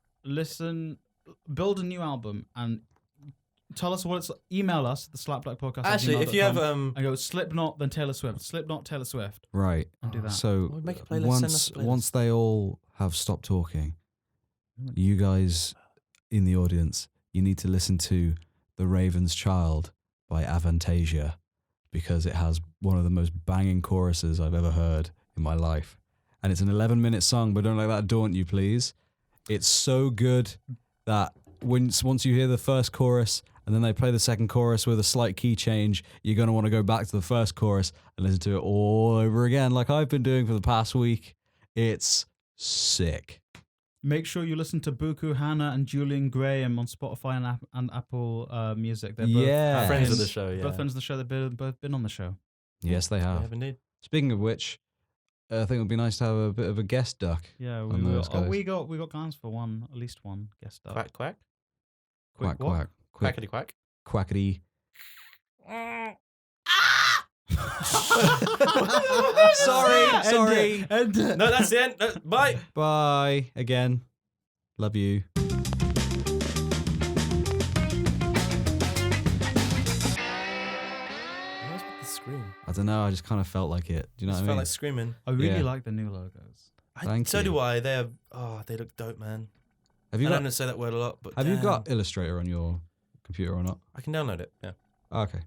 Speaker 3: build a new album and tell us what it's. Email us the slapduckpodcast.
Speaker 2: Actually, if you have
Speaker 3: and go Slipknot then Taylor Swift, Slipknot Taylor Swift,
Speaker 1: Right.
Speaker 3: and do that.
Speaker 1: So
Speaker 2: We'll make a playlist, send us a playlist.
Speaker 1: once they all have stopped talking, you guys in the audience, you need to listen to The Raven's Child by Avantasia because it has one of the most banging choruses I've ever heard in my life. And it's an 11-minute song, but don't let that daunt you, please. It's so good that once you hear the first chorus and then they play the second chorus with a slight key change, you're going to want to go back to the first chorus and listen to it all over again like I've been doing for the past week. It's sick.
Speaker 3: Make sure you listen to Buku Hannah and Julian Graham on Spotify and Apple Music. They're both
Speaker 2: Friends of the show, yeah.
Speaker 3: both friends of the show. They've both been on the show.
Speaker 1: Yes, they
Speaker 2: We
Speaker 1: have.
Speaker 2: have indeed.
Speaker 1: Speaking of which, I think it would be nice to have a bit of a guest duck.
Speaker 3: Yeah,
Speaker 1: On those guys.
Speaker 3: we got plans for at least one guest star.
Speaker 2: Quack quack.
Speaker 1: Quack,
Speaker 3: what?
Speaker 1: quack. Quick,
Speaker 2: Quackity quack.
Speaker 1: quackity. Sorry.
Speaker 3: End it.
Speaker 2: No, that's the end. Bye.
Speaker 1: Bye again. Love you.
Speaker 2: What's with the scream?
Speaker 1: I don't know. I just kind of felt like it. Do you know
Speaker 2: Just
Speaker 1: what I
Speaker 2: felt
Speaker 1: mean?
Speaker 2: like screaming.
Speaker 3: I really
Speaker 1: Yeah.
Speaker 3: like the new logos.
Speaker 1: Thank
Speaker 2: So
Speaker 1: you.
Speaker 2: do I. They look dope, man.
Speaker 1: Have you
Speaker 2: I
Speaker 1: got?
Speaker 2: don't know to say that word a lot, but
Speaker 1: Have you
Speaker 2: damn.
Speaker 1: got Illustrator on your computer or not?
Speaker 2: I can download it. Yeah.
Speaker 1: Okay.